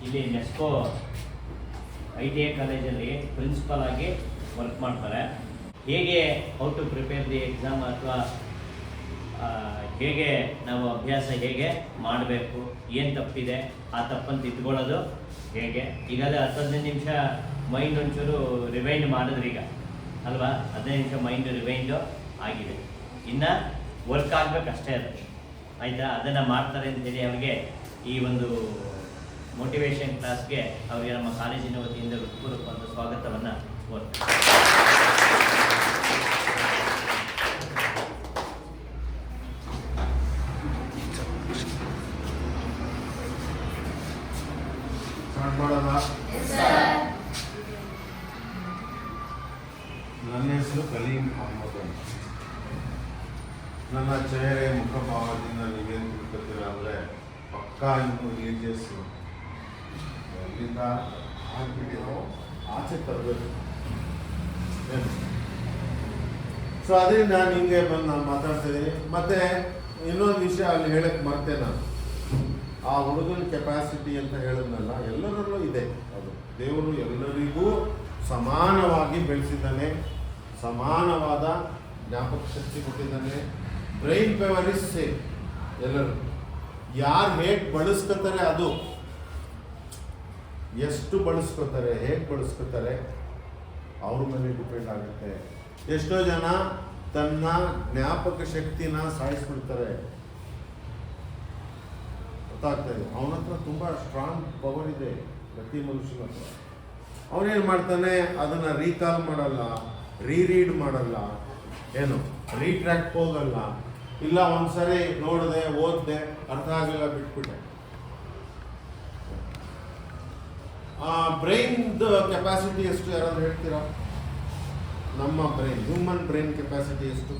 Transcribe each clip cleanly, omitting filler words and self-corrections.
ಇಲ್ಲಿ ನೆಸ್ಕೋ ITI ಕಾಲೇಜಲ್ಲಿ ಪ್ರಿನ್ಸಿಪಲ್ ಆಗಿ ವರ್ಕ್ ಮಾಡ್ತಾರೆ. ಹೇಗೆ how to prepare the exam ಅಥವಾ ಹೇಗೆ ನಾವು ಅಭ್ಯಾಸ ಹೇಗೆ ಮಾಡಬೇಕು, ಏನು ತಪ್ಪಿದೆ ಆ ತಪ್ಪನ್ನು ತಿದ್ಕೊಳ್ಳೋದು ಹೇಗೆ. ಈಗಾಗಲೇ 10-15 ನಿಮಿಷ ಮೈಂಡ್ ಒಂಚೂರು ರಿವೈಂಡ್ ಮಾಡಿದ್ರಿ ಈಗ ಅಲ್ವಾ, 15 ನಿಮಿಷ ಮೈಂಡ್ ರಿವೈಂಡು ಆಗಿದೆ. ಇನ್ನು ವರ್ಕ್ ಆಗಬೇಕಷ್ಟೇ ಅದು, ಆಯಿತಾ. ಅದನ್ನು ಮಾಡ್ತಾರೆ ಅಂತೇಳಿ ಅವರಿಗೆ ಈ ಒಂದು ಮೋಟಿವೇಶನ್ ಕ್ಲಾಸ್ಗೆ ಅವರಿಗೆ ನಮ್ಮ ಕಾಲೇಜಿನ ವತಿಯಿಂದ ಹೃತ್ಪೂರ್ವಕವಾದ ಸ್ವಾಗತವನ್ನು ಕೋರ್ತಾರೆ. ನನ್ನ ಹೆಸರು ಕಲೀಂ ಅಹಮದ್ ಅಂತ. ನನ್ನ ಚಹರೆ ಮುಖಭಾವದಿಂದ ನೀವೇನು ತಿಳ್ಕೊತೀರ ಅಂದರೆ ಪಕ್ಕಾ ಇನ್ನು ರಿಲೀಜಿಯಸ್ ಎಲ್ಲಿಂದ ಆಗ್ಬಿಟ್ಟಿರೋ ಆಚೆ ತರಬೇಕು. ಸೊ ಅದರಿಂದ ನಾನು ಹಿಂಗೆ ಬಂದು ನಾನು ಮಾತಾಡ್ತಿದ್ದೀನಿ. ಮತ್ತು ಇನ್ನೊಂದು ವಿಷಯ ಅಲ್ಲಿ ಹೇಳಕ್ಕೆ ಮರ್ತೆ ನಾನು, ಆ ಹುಡುಗನ ಕೆಪಾಸಿಟಿ ಅಂತ ಹೇಳಿದ್ನಲ್ಲ, ಎಲ್ಲರಲ್ಲೂ ಇದೆ ಅದು. ದೇವರು ಎಲ್ಲರಿಗೂ ಸಮಾನವಾಗಿ ಬೆಳೆಸಿದ್ದಾನೆ, ಸಮಾನವಾದ ಜ್ಞಾಪಕ ಶಕ್ತಿ ಕೊಟ್ಟಿದ್ದಾನೆ. ಬ್ರೈನ್ ಪವರ್ ಇಸ್ ಸೇಮ್ ಎಲ್ಲರೂ. ಯಾರು ಹೇಗೆ ಬಳಸ್ಕೊತಾರೆ, ಅದು ಎಷ್ಟು ಬಳಸ್ಕೊತಾರೆ, ಹೇಗೆ ಬಳಸ್ಕೊತಾರೆ ಅವ್ರ ಮೇಲೆ ಡಿಪೆಂಡ್ ಆಗುತ್ತೆ. ಎಷ್ಟೋ ಜನ ತನ್ನ ಜ್ಞಾಪಕ ಶಕ್ತಿನ ಸಾಯಿಸ್ಬಿಡ್ತಾರೆ, ಗೊತ್ತಾಗ್ತಾ ಇದೆ. ಅವನ ಹತ್ರ ತುಂಬ ಸ್ಟ್ರಾಂಗ್ ಪವರ್ ಇದೆ ಪ್ರತಿ ಮನುಷ್ಯನ ಹತ್ರ. ಅವನೇನು ಮಾಡ್ತಾನೆ, ಅದನ್ನು ರೀಕಾಲ್ ಮಾಡಲ್ಲ, ರೀರೀಡ್ ಮಾಡಲ್ಲ, ಏನು ರೀಟ್ರ್ಯಾಕ್ಟ್ ಹೋಗಲ್ಲ. ಇಲ್ಲ ಒಂದ್ಸರಿ ನೋಡಿದೆ, ಓದಿದೆ, ಅರ್ಥ ಆಗಲಿಲ್ಲ, ಬಿಟ್ಬಿಟ್ಟೆ. ಬ್ರೈನ್ದು ಕೆಪಾಸಿಟಿ ಎಷ್ಟು ಯಾರಾದ್ರು ಹೇಳ್ತೀರಾ? ನಮ್ಮ ಬ್ರೈನ್, ಹ್ಯೂಮನ್ ಬ್ರೈನ್ ಕೆಪಾಸಿಟಿ ಎಷ್ಟು,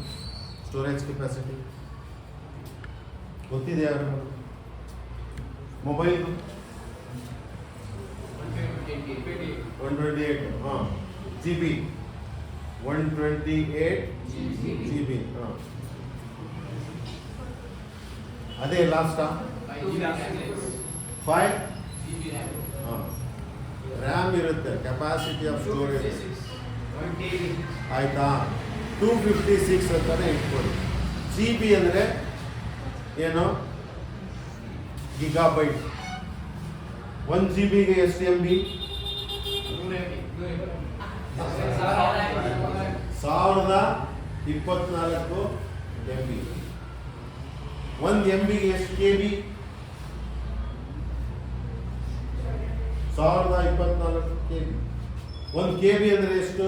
ಸ್ಟೋರೇಜ್ ಕೆಪಾಸಿಟಿ ಗೊತ್ತಿದೆ ಯಾರು? Mobile 128 GB, 128 GB. ಅದೇ ಲಾಸ್ಟಾ 5 ರ್ಯಾಮ್ ಇರುತ್ತೆ, ಕೆಪಾಸಿಟಿ ಆಫ್ ಸ್ಟೋರೇಜ್ ಆಯ್ತಾ. 256 ಅಂತಾನೆ ಇಟ್ಕೊಳ್ಳಿ. GB ಅಂದರೆ ಏನು, ಗಿಗಾಬೈಟ್. 1 GB ಎಷ್ಟು MB? 1024 MB. 1 MB ಎಷ್ಟು KB? 1024 KB. 1 KB ಅಂದರೆ ಎಷ್ಟು?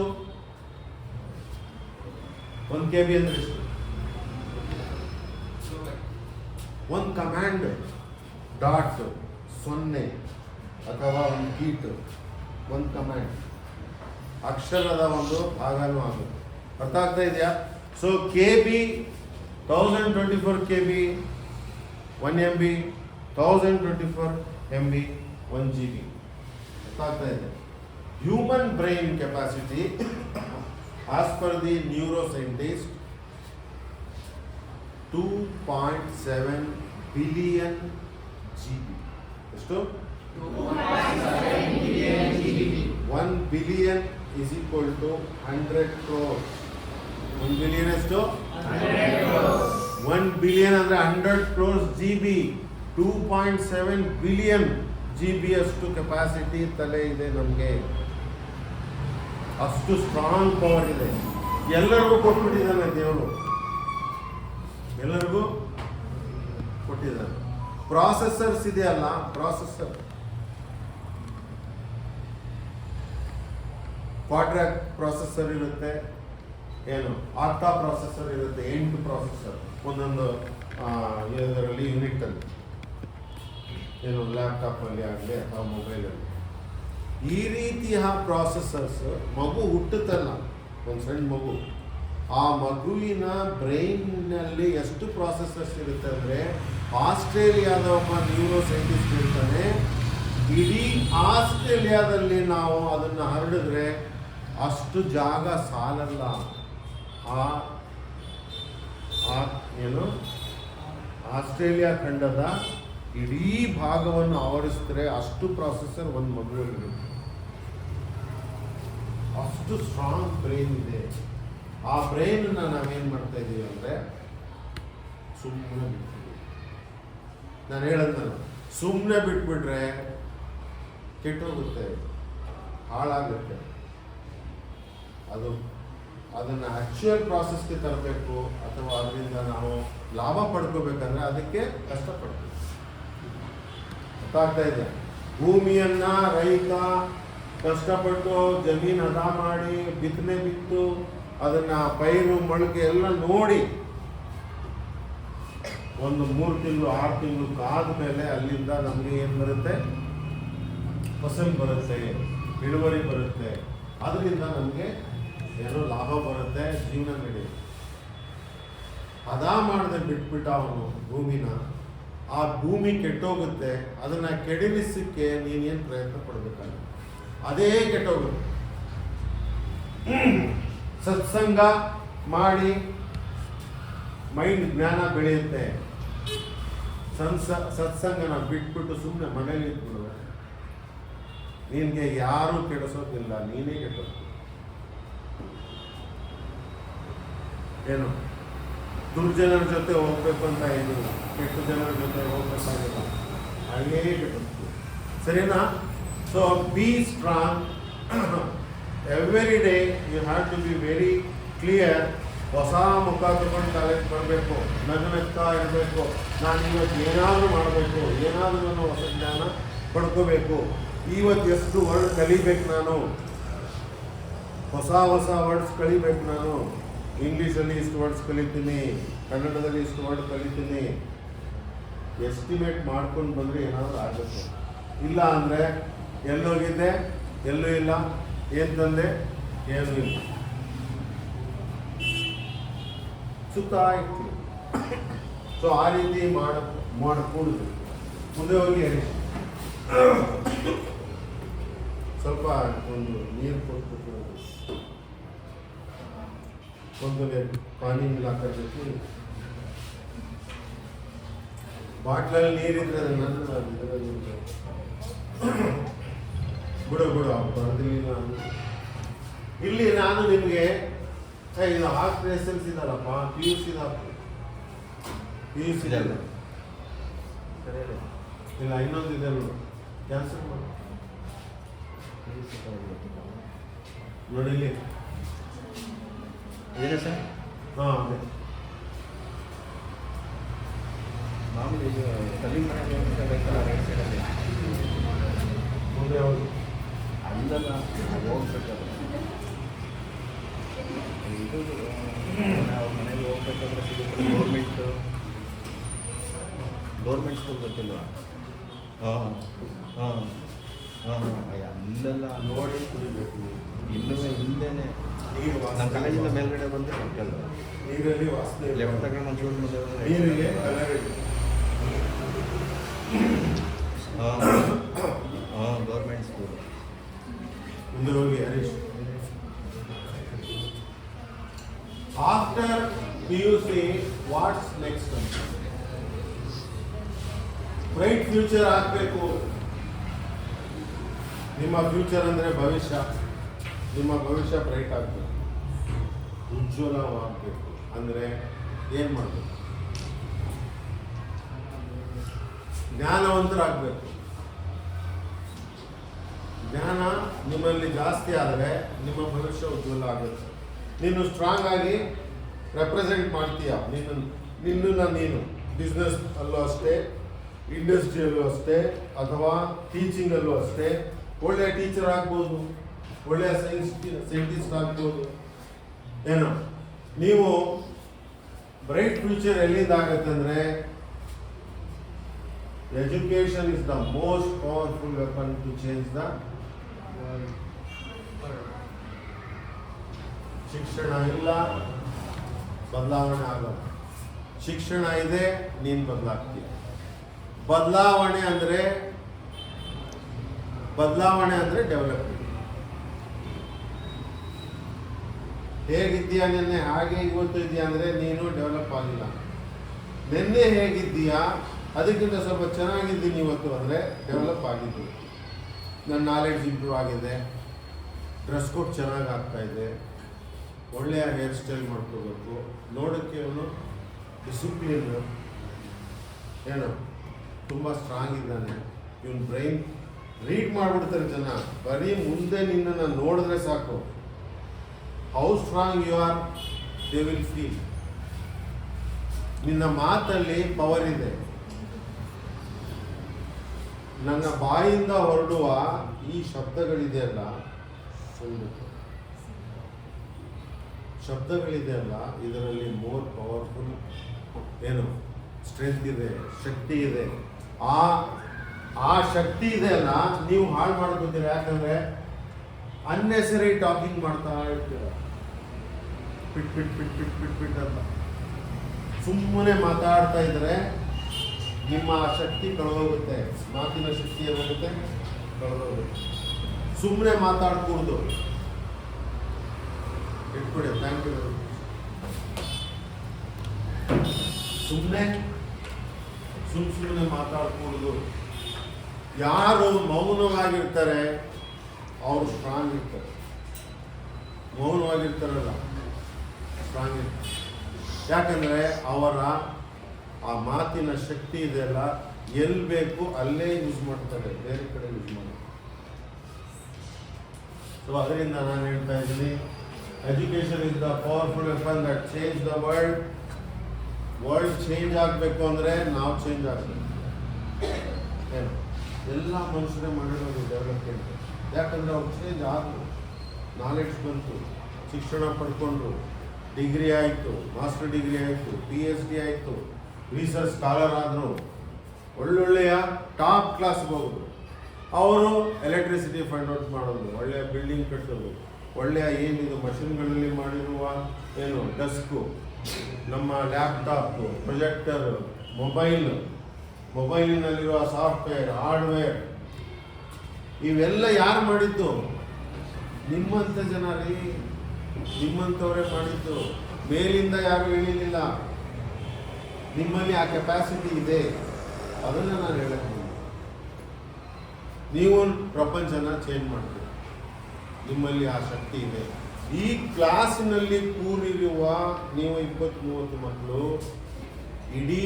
1 KB ಅಂದರೆ ಎಷ್ಟು? ಒಂದು ಕಮ್ಯಾಂಡ್ ಡಾಟ್ 0 ಅಥವಾ ಒಂದು ಗೀಟ್, ಒಂದು ಕಮ್ಯಾಂಡ್ ಅಕ್ಷರದ ಒಂದು ಭಾಗನೂ ಆಗುತ್ತೆ. ಅರ್ಥ ಆಗ್ತಾ ಇದೆಯಾ? So KB 1024 KB 1 MB, 1024 MB 1 GB. ಅರ್ಥ ಆಗ್ತಾ ಇದೆ. Human brain capacity as per the neuro scientist 2.7 billion GB. ಎಷ್ಟು? 1 billion is equal to 100 crores. 1 billion ಎಷ್ಟು? 100 crores. 1 billion ಅಂದರೆ 100 crores GB. 2.7 billion GB ಅಷ್ಟು ಕೆಪಾಸಿಟಿ ತಲೆ ಇದೆ ನಮಗೆ. ಅಷ್ಟು ಸ್ಟ್ರಾಂಗ್ ಪವರ್ ಇದೆ. ಎಲ್ಲರಿಗೂ ಕೊಟ್ಬಿಟ್ಟಿದ್ದಾನೆ ದೇವರು, ಎಲ್ಲರಿಗೂ ಕೊಟ್ಟಿದ್ದಾನೆ. ಪ್ರಾಸೆಸರ್ಸ್ ಇದೆಯಲ್ಲ, ಪ್ರಾಸೆಸರ್ ಕ್ವಾಡ್ರಾಕ್ ಪ್ರಾಸೆಸರ್ ಇರುತ್ತೆ, ಏನು ಆಕ್ಟಾ ಪ್ರಾಸೆಸರ್ ಇರುತ್ತೆ, 8 ಪ್ರಾಸೆಸರ್ ಒಂದೊಂದು ಇದರಲ್ಲಿ ಯೂನಿಟಲ್ಲಿ, ಏನು ಲ್ಯಾಪ್ಟಾಪಲ್ಲಿ ಆಗಲಿ ಅಥವಾ ಮೊಬೈಲಲ್ಲಿ. ಈ ರೀತಿಯ ಪ್ರಾಸೆಸರ್ಸ್ ಮಗು ಹುಟ್ಟುತ್ತಲ್ಲ, ಒಂದು ಸಣ್ಣ ಮಗು, ಆ ಮಗುವಿನ ಬ್ರೈನ್ನಲ್ಲಿ ಎಷ್ಟು ಪ್ರಾಸೆಸರ್ಸ್ ಇರುತ್ತೆ ಅಂದರೆ, ಆಸ್ಟ್ರೇಲಿಯಾದ ಒಬ್ಬ ನ್ಯೂರೋ ಸೈಂಟಿಸ್ಟ್ ಹೇಳ್ತಾನೆ, ಇಡೀ ಆಸ್ಟ್ರೇಲಿಯಾದಲ್ಲಿ ನಾವು ಅದನ್ನು ಹರಡಿದ್ರೆ ಅಷ್ಟು ಜಾಗ ಸಾಲಲ್ಲ. ಏನು ಆಸ್ಟ್ರೇಲಿಯಾ ಖಂಡದ ಇಡೀ ಭಾಗವನ್ನು ಆವರಿಸಿದ್ರೆ ಅಷ್ಟು ಪ್ರಾಸೆಸರ್ ಒಂದು ಮಗುವಿಗೆ, ಅಷ್ಟು ಸ್ಟ್ರಾಂಗ್ ಬ್ರೈನ್ ಇದೆ. ಆ ಬ್ರೈನನ್ನು ನಾವೇನು ಮಾಡ್ತಾ ಇದ್ದೀವಿ ಅಂದರೆ ಸುಮ್ಮನೆ ಬಿಟ್ಬಿಡಿ. ನಾನು ಹೇಳೋದಲ್ಲ, ಸುಮ್ಮನೆ ಬಿಟ್ಬಿಟ್ರೆ ಕೆಟ್ಟೋಗುತ್ತೆ, ಹಾಳಾಗುತ್ತೆ. ಅದನ್ನು ಆ್ಯಕ್ಚುಯಲ್ ಪ್ರಾಸೆಸ್ಗೆ ತರಬೇಕು ಅಥವಾ ಅದರಿಂದ ನಾವು ಲಾಭ ಪಡ್ಕೋಬೇಕಂದ್ರೆ ಅದಕ್ಕೆ ಕಷ್ಟಪಡ್ತೀವಿ. ಗೊತ್ತಾಗ್ತಾ ಇದೆ? ಭೂಮಿಯನ್ನು ರೈತ ಕಷ್ಟಪಟ್ಟು ಜಮೀನು ಹದ ಮಾಡಿ ಬಿತ್ತನೆ ಬಿತ್ತು ಅದನ್ನು ಪೈರು ಮೊಳಕೆ ಎಲ್ಲ ನೋಡಿ ಒಂದು 3 ತಿಂಗಳು 6 ತಿಂಗಳು ಕಾದ ಮೇಲೆ ಅಲ್ಲಿಂದ ನಮಗೆ ಏನು ಬರುತ್ತೆ? ಫಸಲ್ ಬರುತ್ತೆ, ಇಳುವರಿ ಬರುತ್ತೆ. ಅದರಿಂದ ನಮಗೆ ಏನೋ ಲಾಭ ಬರುತ್ತೆ, ಜೀವನ ನಡೆಯುತ್ತೆ. ಹದ ಮಾಡದೆ ಬಿಟ್ಬಿಟ್ಟ ಅವನು ಭೂಮಿನ, ಆ ಭೂಮಿ ಕೆಟ್ಟೋಗುತ್ತೆ. ಅದನ್ನು ಕೆಡವಿಸಕ್ಕೆ ನೀನೇನು ಪ್ರಯತ್ನ ಪಡಬೇಕಾಗುತ್ತೆ, ಅದೇ ಕೆಟ್ಟೋಗುತ್ತೆ. ಸತ್ಸಂಗ ಮಾಡಿ ಮೈಂಡ್ ಜ್ಞಾನ ಬೆಳೆಯುತ್ತೆ. ಸತ್ಸಂಗನ ಬಿಟ್ಬಿಟ್ಟು ಸುಮ್ಮನೆ ಮನೇಲಿ ಇಟ್ಬಿಡುವೆ, ನಿನಗೆ ಯಾರೂ ಕೆಡಿಸೋದಿಲ್ಲ, ನೀನೇ ಕೆಟ್ಟೋದು. ಏನು ದುರ್ಜನರ ಜೊತೆ ಹೋಗ್ಬೇಕು ಅಂತ ಏನಿಲ್ಲ, ಕೆಟ್ಟ ಜನರ ಜೊತೆ ಹೋಗ್ಬೇಕಾಗಿಲ್ಲ, ಹಾಗೇ ಕೆಟ್ಟದ್ದು. ಸರಿನಾ? So be strong. Every day you have to be very clear. ಹೊಸ ಮುಖ ತಗೊಂಡು ಕಾಲೇಜ್ ಬರಬೇಕು, ನಗ್ನಗ್ತಾ ಇರಬೇಕು. ನಾನು ಇವತ್ತು ಏನಾದರೂ ಮಾಡಬೇಕು, ಏನಾದರೂ ನಾನು ಹೊಸ ಜ್ಞಾನ ಪಡ್ಕೋಬೇಕು. ಇವತ್ತು ಎಷ್ಟು ವರ್ಡ್ ಕಲಿಬೇಕು, ನಾನು ಹೊಸ ವರ್ಡ್ಸ್ ಕಲಿಬೇಕು. ನಾನು ಇಂಗ್ಲೀಷಲ್ಲಿ ಇಷ್ಟು ವರ್ಡ್ಸ್ ಕಲಿತೀನಿ, ಕನ್ನಡದಲ್ಲಿ ಇಷ್ಟು ವರ್ಡ್ ಕಲಿತೀನಿ. ಎಸ್ಟಿಮೇಟ್ ಮಾಡ್ಕೊಂಡು ಬಂದರೆ ಏನಾದರೂ ಆಗುತ್ತೆ. ಇಲ್ಲ ಅಂದರೆ ಎಲ್ಲೋಗಿದ್ದೆ, ಎಲ್ಲೂ ಇಲ್ಲ, ಏನು ತಂದೆ, ಏನೂ ಇಲ್ಲ, ಸುತ್ತಾ ಇರ್ತೀವಿ. ಸೊ ಆ ರೀತಿ ಮಾಡಕೂಡುದು. ಮುಂದೆ ಹೋಗಿ ಸ್ವಲ್ಪ ಒಂದು ನೀರು ಕೊಟ್ಬಿಟ್ಟು ಒಂದು ಪಾನಿ ಹಾಕೋದಕ್ಕೆ ಬಾಟ್ಲಲ್ಲಿ ನೀರಿದ್ರೆ ಬಿಡು ಬರ್ದಿಲ್ಲ. ಇಲ್ಲಿ ನಾನು ನಿಮಗೆ ಇದು ಹಾಫ್ ಎಸ್ ಇದಾರಪ್ಪ, PUC ಇಲ್ಲ ಇನ್ನೊಂದು ಇದೆ ನೋಡು, ಕ್ಯಾನ್ಸಲ್ ಮಾಡಿ ನೋಡಿ ಇಲ್ಲಿ. ಇದೆ ಸರ್. ಹಾಂ ಅದೇ ಮಾಮೂಲಿ ಇದು ಕಲ್ಲಿನ ಮನೆ ಬೇಕಲ್ಲ ರೈಟ್ ಸೈಡಲ್ಲಿ ಮುಂದೆ ಯಾವುದು ಅಲ್ಲೆಲ್ಲ ಹೋಗ್ಬೇಕಾದ್ರೆ ಇದು ನಾವು ಮನೆಗೆ ಹೋಗ್ಬೇಕಾದ್ರೆ ಸಿಗುತ್ತೆ ಗೌರ್ಮೆಂಟ್ ಸ್ಕೂಲ್ ಗೊತ್ತಿಲ್ವಾ? ಅಲ್ಲೆಲ್ಲ ನೋಡಿ ಕುಡಿಬೇಕು. ಇನ್ನೂ ಹಿಂದೆನೆ ನಮ್ಮ ಕಾಲೇಜಿಂದ ಮೇಲ್ಗಡೆ ಬಂದು ಹೋಗ್ತಲ್ಲ ನೀರಲ್ಲಿ ವಾಸನೆ ಲೆಫ್ಟ್ ತಗೊಂಡು ಒಂಚೂರು ಮುಂದೆ ನೀರಿಗೆ ಕಲರ್ ಇದೆ. Government school. ಮುಂದೆ ಹೋಗಿ Harish. After PUC what's next? Bright future ಆಗಬೇಕು. ನಿಮ್ಮ ಫ್ಯೂಚರ್ ಅಂದರೆ ಭವಿಷ್ಯ. ನಿಮ್ಮ ಭವಿಷ್ಯ ಬ್ರೈಟ್ ಆಗಬೇಕು, ಉಜ್ವಲವಾಗಬೇಕು. ಅಂದರೆ ಏನು ಮಾಡಬೇಕು? ಜ್ಞಾನವಂತರಾಗಬೇಕು. ಜ್ಞಾನ ನಿಮ್ಮಲ್ಲಿ ಜಾಸ್ತಿ ಆದರೆ ನಿಮ್ಮ ಭವಿಷ್ಯ ಉಜ್ವಲ ಆಗುತ್ತೆ. ನೀನು ಸ್ಟ್ರಾಂಗ್ ಆಗಿ ರೆಪ್ರೆಸೆಂಟ್ ಮಾಡ್ತೀಯ ನಿನ್ನನ್ನು ನೀನು. ಬಿಸ್ನೆಸ್ ಅಲ್ಲೂ ಅಷ್ಟೇ, ಇಂಡಸ್ಟ್ರಿಯಲ್ಲೂ ಅಷ್ಟೇ, ಅಥವಾ ಟೀಚಿಂಗಲ್ಲೂ ಅಷ್ಟೇ. ಒಳ್ಳೆಯ ಟೀಚರ್ ಆಗ್ಬೋದು, ಒಳ್ಳೆಯ ಸೈಂಟಿಸ್ಟ್ ಆಗ್ಬೋದು. ಏನೋ ನೀವು ಬ್ರೈಟ್ ಫ್ಯೂಚರ್ ಎಲ್ಲಿಂದ ಆಗುತ್ತೆ ಅಂದರೆ, education is the most powerful weapon to change the world. ಶಿಕ್ಷಣ ಇಲ್ಲ, ಬದಲಾವಣೆ ಆಗಲ್ಲ. ಶಿಕ್ಷಣ ಇದೆ, ನೀನು ಬದಲಾಗ್ತೀಯ. ಬದಲಾವಣೆ ಅಂದರೆ ಡೆವಲಪ್ಮೆಂಟ್. ಹೇಗಿದ್ದೀಯಾ ನಿನ್ನೆ ಹಾಗೆ ಇವತ್ತು ಇದೆಯಾ ಅಂದರೆ ನೀನು ಡೆವಲಪ್ ಆಗಿಲ್ಲ. ನಿನ್ನೆ ಹೇಗಿದ್ದೀಯಾ ಅದಕ್ಕಿಂತ ಸ್ವಲ್ಪ ಚೆನ್ನಾಗಿದ್ದೀನಿ ಇವತ್ತು ಅಂದರೆ ಡೆವಲಪ್ ಆಗಿದ್ದು. ನನ್ನ ನಾಲೆಡ್ಜ್ ಇಂಪ್ರೂವ್ ಆಗಿದೆ, ಡ್ರೆಸ್ ಕೋಡ್ ಚೆನ್ನಾಗಿ ಆಗ್ತಾ ಇದೆ, ಒಳ್ಳೆಯ ಹೇರ್ ಸ್ಟೈಲ್ ಮಾಡ್ಕೋಬೇಕು, ನೋಡೋಕ್ಕೆ ಅವನು ಡಿಸಿಪ್ಲಿನ್ ಏನು ತುಂಬ ಸ್ಟ್ರಾಂಗ್ ಇದ್ದಾನೆ, ಇವನ್ ಬ್ರೈನ್ ರೀಡ್ ಮಾಡಿಬಿಡ್ತಾರೆ ಜನ. ಬರೀ ಮುಂದೆ ನಿನ್ನನ್ನು ನೋಡಿದ್ರೆ ಸಾಕು, how strong you are they will feel. ನಿನ್ನ ಮಾತಲ್ಲಿ ಪವರ್ ಇದೆ. ನನ್ನ ಬಾಯಿಂದ ಹೊರಡುವ ಈ ಶಬ್ದಗಳಿದೆಯಲ್ಲ, ಶಬ್ದಗಳಿದೆಯಲ್ಲ, ಇದರಲ್ಲಿ ಮೋರ್ ಪವರ್ಫುಲ್ ಏನು ಸ್ಟ್ರೆಂತ್ ಇದೆ, ಶಕ್ತಿ ಇದೆ. ಆ ಶಕ್ತಿ ಇದೆಯಲ್ಲ, ನೀವು ಹಾಳು ಮಾಡ್ಕೊತೀರ. ಯಾಕಂದ್ರೆ ಅನ್ನೆಸರಿ ಟಾಕಿಂಗ್ ಮಾಡ್ತಾ ಇರ್ತೀರ, ಪಿಟ್ ಪಿಟ್ ಪಿಟ್ ಪಿಟ್ ಪಿಟ್ ಪಿಟ್ ಅಂತ ಸುಮ್ಮನೆ ಮಾತಾಡ್ತಾ ಇದ್ರೆ ನಿಮ್ಮ ಆ ಶಕ್ತಿ ಕಳೆದೋಗುತ್ತೆ. ಮಾತಿನ ಶಕ್ತಿ ಏನಾಗುತ್ತೆ, ಕಳೆದೋಗುತ್ತೆ. ಸುಮ್ಮನೆ ಮಾತಾಡ್ಕೂಡ್ದು. ಇಟ್ಬಿಡಿ. Thank you. ಸುಮ್ಮನೆ ಮಾತಾಡ್ಕೂಡ್ದು. ಯಾರು ಮೌನವಾಗಿರ್ತಾರೆ ಅವರು ಸ್ಟ್ರಾಂಗ್ ಇರ್ತಾರೆ. ಮೌನವಾಗಿರ್ತಾರಲ್ಲ ಸ್ಟ್ರಾಂಗ್ ಇರ್ತಾರೆ. ಯಾಕಂದರೆ ಅವರ ಆ ಮಾತಿನ ಶಕ್ತಿ ಇದೆಯಲ್ಲ, ಎಲ್ಲಿ ಬೇಕು ಅಲ್ಲೇ ಯೂಸ್ ಮಾಡ್ತಾರೆ, ಬೇರೆ ಕಡೆ ಯೂಸ್ ಮಾಡ್ತಾರೆ. ಸೊ ಅದರಿಂದ ನಾನು ಹೇಳ್ತಾ ಇದ್ದೀನಿ, education is the powerful weapon that change the world. World change ಆಗಬೇಕು ಅಂದರೆ ನಾವು ಚೇಂಜ್ ಆಗಬೇಕು. ಏನು ಎಲ್ಲ ಮನುಷ್ಯರೇ ಮಾಡಿರೋದು ಡೆವಲಪ್ಮೆಂಟ್. ಯಾಕಂದರೆ ಅವ್ರು ಚೇಂಜ್ ಆದರು, ನಾಲೆಡ್ಜ್ ಬಂತು, ಶಿಕ್ಷಣ ಪಡ್ಕೊಂಡ್ರು, ಡಿಗ್ರಿ ಆಯಿತು, ಮಾಸ್ಟರ್ ಡಿಗ್ರಿ ಆಯಿತು, PhD ಆಯಿತು, ರಿಸರ್ಚ್ ಸ್ಕಾಲರ್ ಆದರು, ಒಳ್ಳೊಳ್ಳೆಯ ಟಾಪ್ ಕ್ಲಾಸ್ಗೆ ಹೋಗೋದು. ಅವರು ಎಲೆಕ್ಟ್ರಿಸಿಟಿ ಫೈಂಡ್ ಔಟ್ ಮಾಡೋದು, ಒಳ್ಳೆಯ ಬಿಲ್ಡಿಂಗ್ ಕಟ್ಟೋದು, ಒಳ್ಳೆಯ ಏನಿದು ಮಷಿನ್ಗಳಲ್ಲಿ ಮಾಡಿರುವ ಏನು ಡೆಸ್ಕು, ನಮ್ಮ ಲ್ಯಾಪ್ಟಾಪು, ಪ್ರೊಜೆಕ್ಟರ್, ಮೊಬೈಲಿನಲ್ಲಿರುವ ಸಾಫ್ಟ್ವೇರ್, ಹಾರ್ಡ್ವೇರ್, ಇವೆಲ್ಲ ಯಾರು ಮಾಡಿದ್ದು? ನಿಮ್ಮಂಥ ಜನ ರೀ, ನಿಮ್ಮಂಥವರೇ ಮಾಡಿದ್ದು. ಮೇಲಿಂದ ಯಾರು ಹೇಳಿಲ್ಲ. ನಿಮ್ಮಲ್ಲಿ ಆ ಕೆಪಾಸಿಟಿ ಇದೆ, ಅದನ್ನು ನಾನು ಹೇಳಕ್ಕೆ. ನೀವು ಪ್ರಪಂಚನ ಚೇಂಜ್ ಮಾಡ್ತೀರಿ, ನಿಮ್ಮಲ್ಲಿ ಆ ಶಕ್ತಿ ಇದೆ. ಈ ಕ್ಲಾಸಿನಲ್ಲಿ ಕೂರಿರುವ ನೀವು 20-30 ಮಕ್ಕಳು ಇಡೀ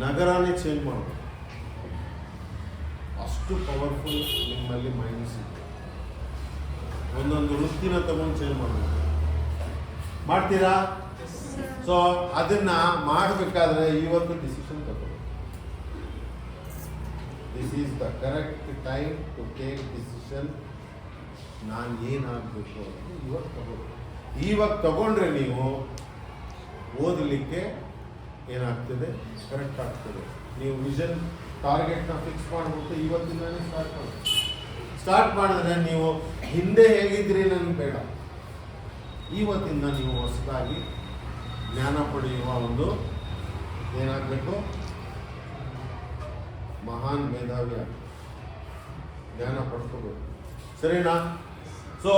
ನಗರನೇ ಚೇಂಜ್ ಮಾಡಬೇಕು. ಅಷ್ಟು ಪವರ್ಫುಲ್ ನಿಮ್ಮಲ್ಲಿ ಮೈಂಡ್ಸ್ ಇದೆ. ಒಂದೊಂದು ವೃತ್ತಿನ ತಗೊಂಡು ಚೇಂಜ್ ಮಾಡಬೇಕು. ಮಾಡ್ತೀರಾ? ಸೊ ಅದನ್ನ ಮಾಡಬೇಕಾದ್ರೆ ಇವತ್ತು ಡಿಸಿಷನ್ ತಗೋಬೇಕು. This is the correct time to take decision. ನಾನು ಏನಾಗಬೇಕು ಅಂತ ಇವತ್ತು ತಗೋಬೇಕು. ಇವಾಗ ತಗೊಂಡ್ರೆ ನೀವು ಓದಲಿಕ್ಕೆ ಏನಾಗ್ತದೆ, ಕರೆಕ್ಟ್ ಆಗ್ತದೆ. ನೀವು ವಿಷನ್ ಟಾರ್ಗೆಟ್ನ ಫಿಕ್ಸ್ ಮಾಡಿಬಿಟ್ಟು ಇವತ್ತಿಂದಾನೇ ಸ್ಟಾರ್ಟ್ ಮಾಡಿದ್ರೆ ನೀವು ಹಿಂದೆ ಹೇಗಿದ್ರಿ ನನಗೆ ಬೇಡ. ಇವತ್ತಿಂದ ನೀವು ಹೊಸದಾಗಿ ಜ್ಞಾನ ಪಡೆಯುವ ಒಂದು ಏನಾಗಬೇಕು, ಮಹಾನ್ ಮೇಧಾವಿ ಜ್ಞಾನ ಪಡ್ಕೋಬೇಕು. ಸರಿನಾ? So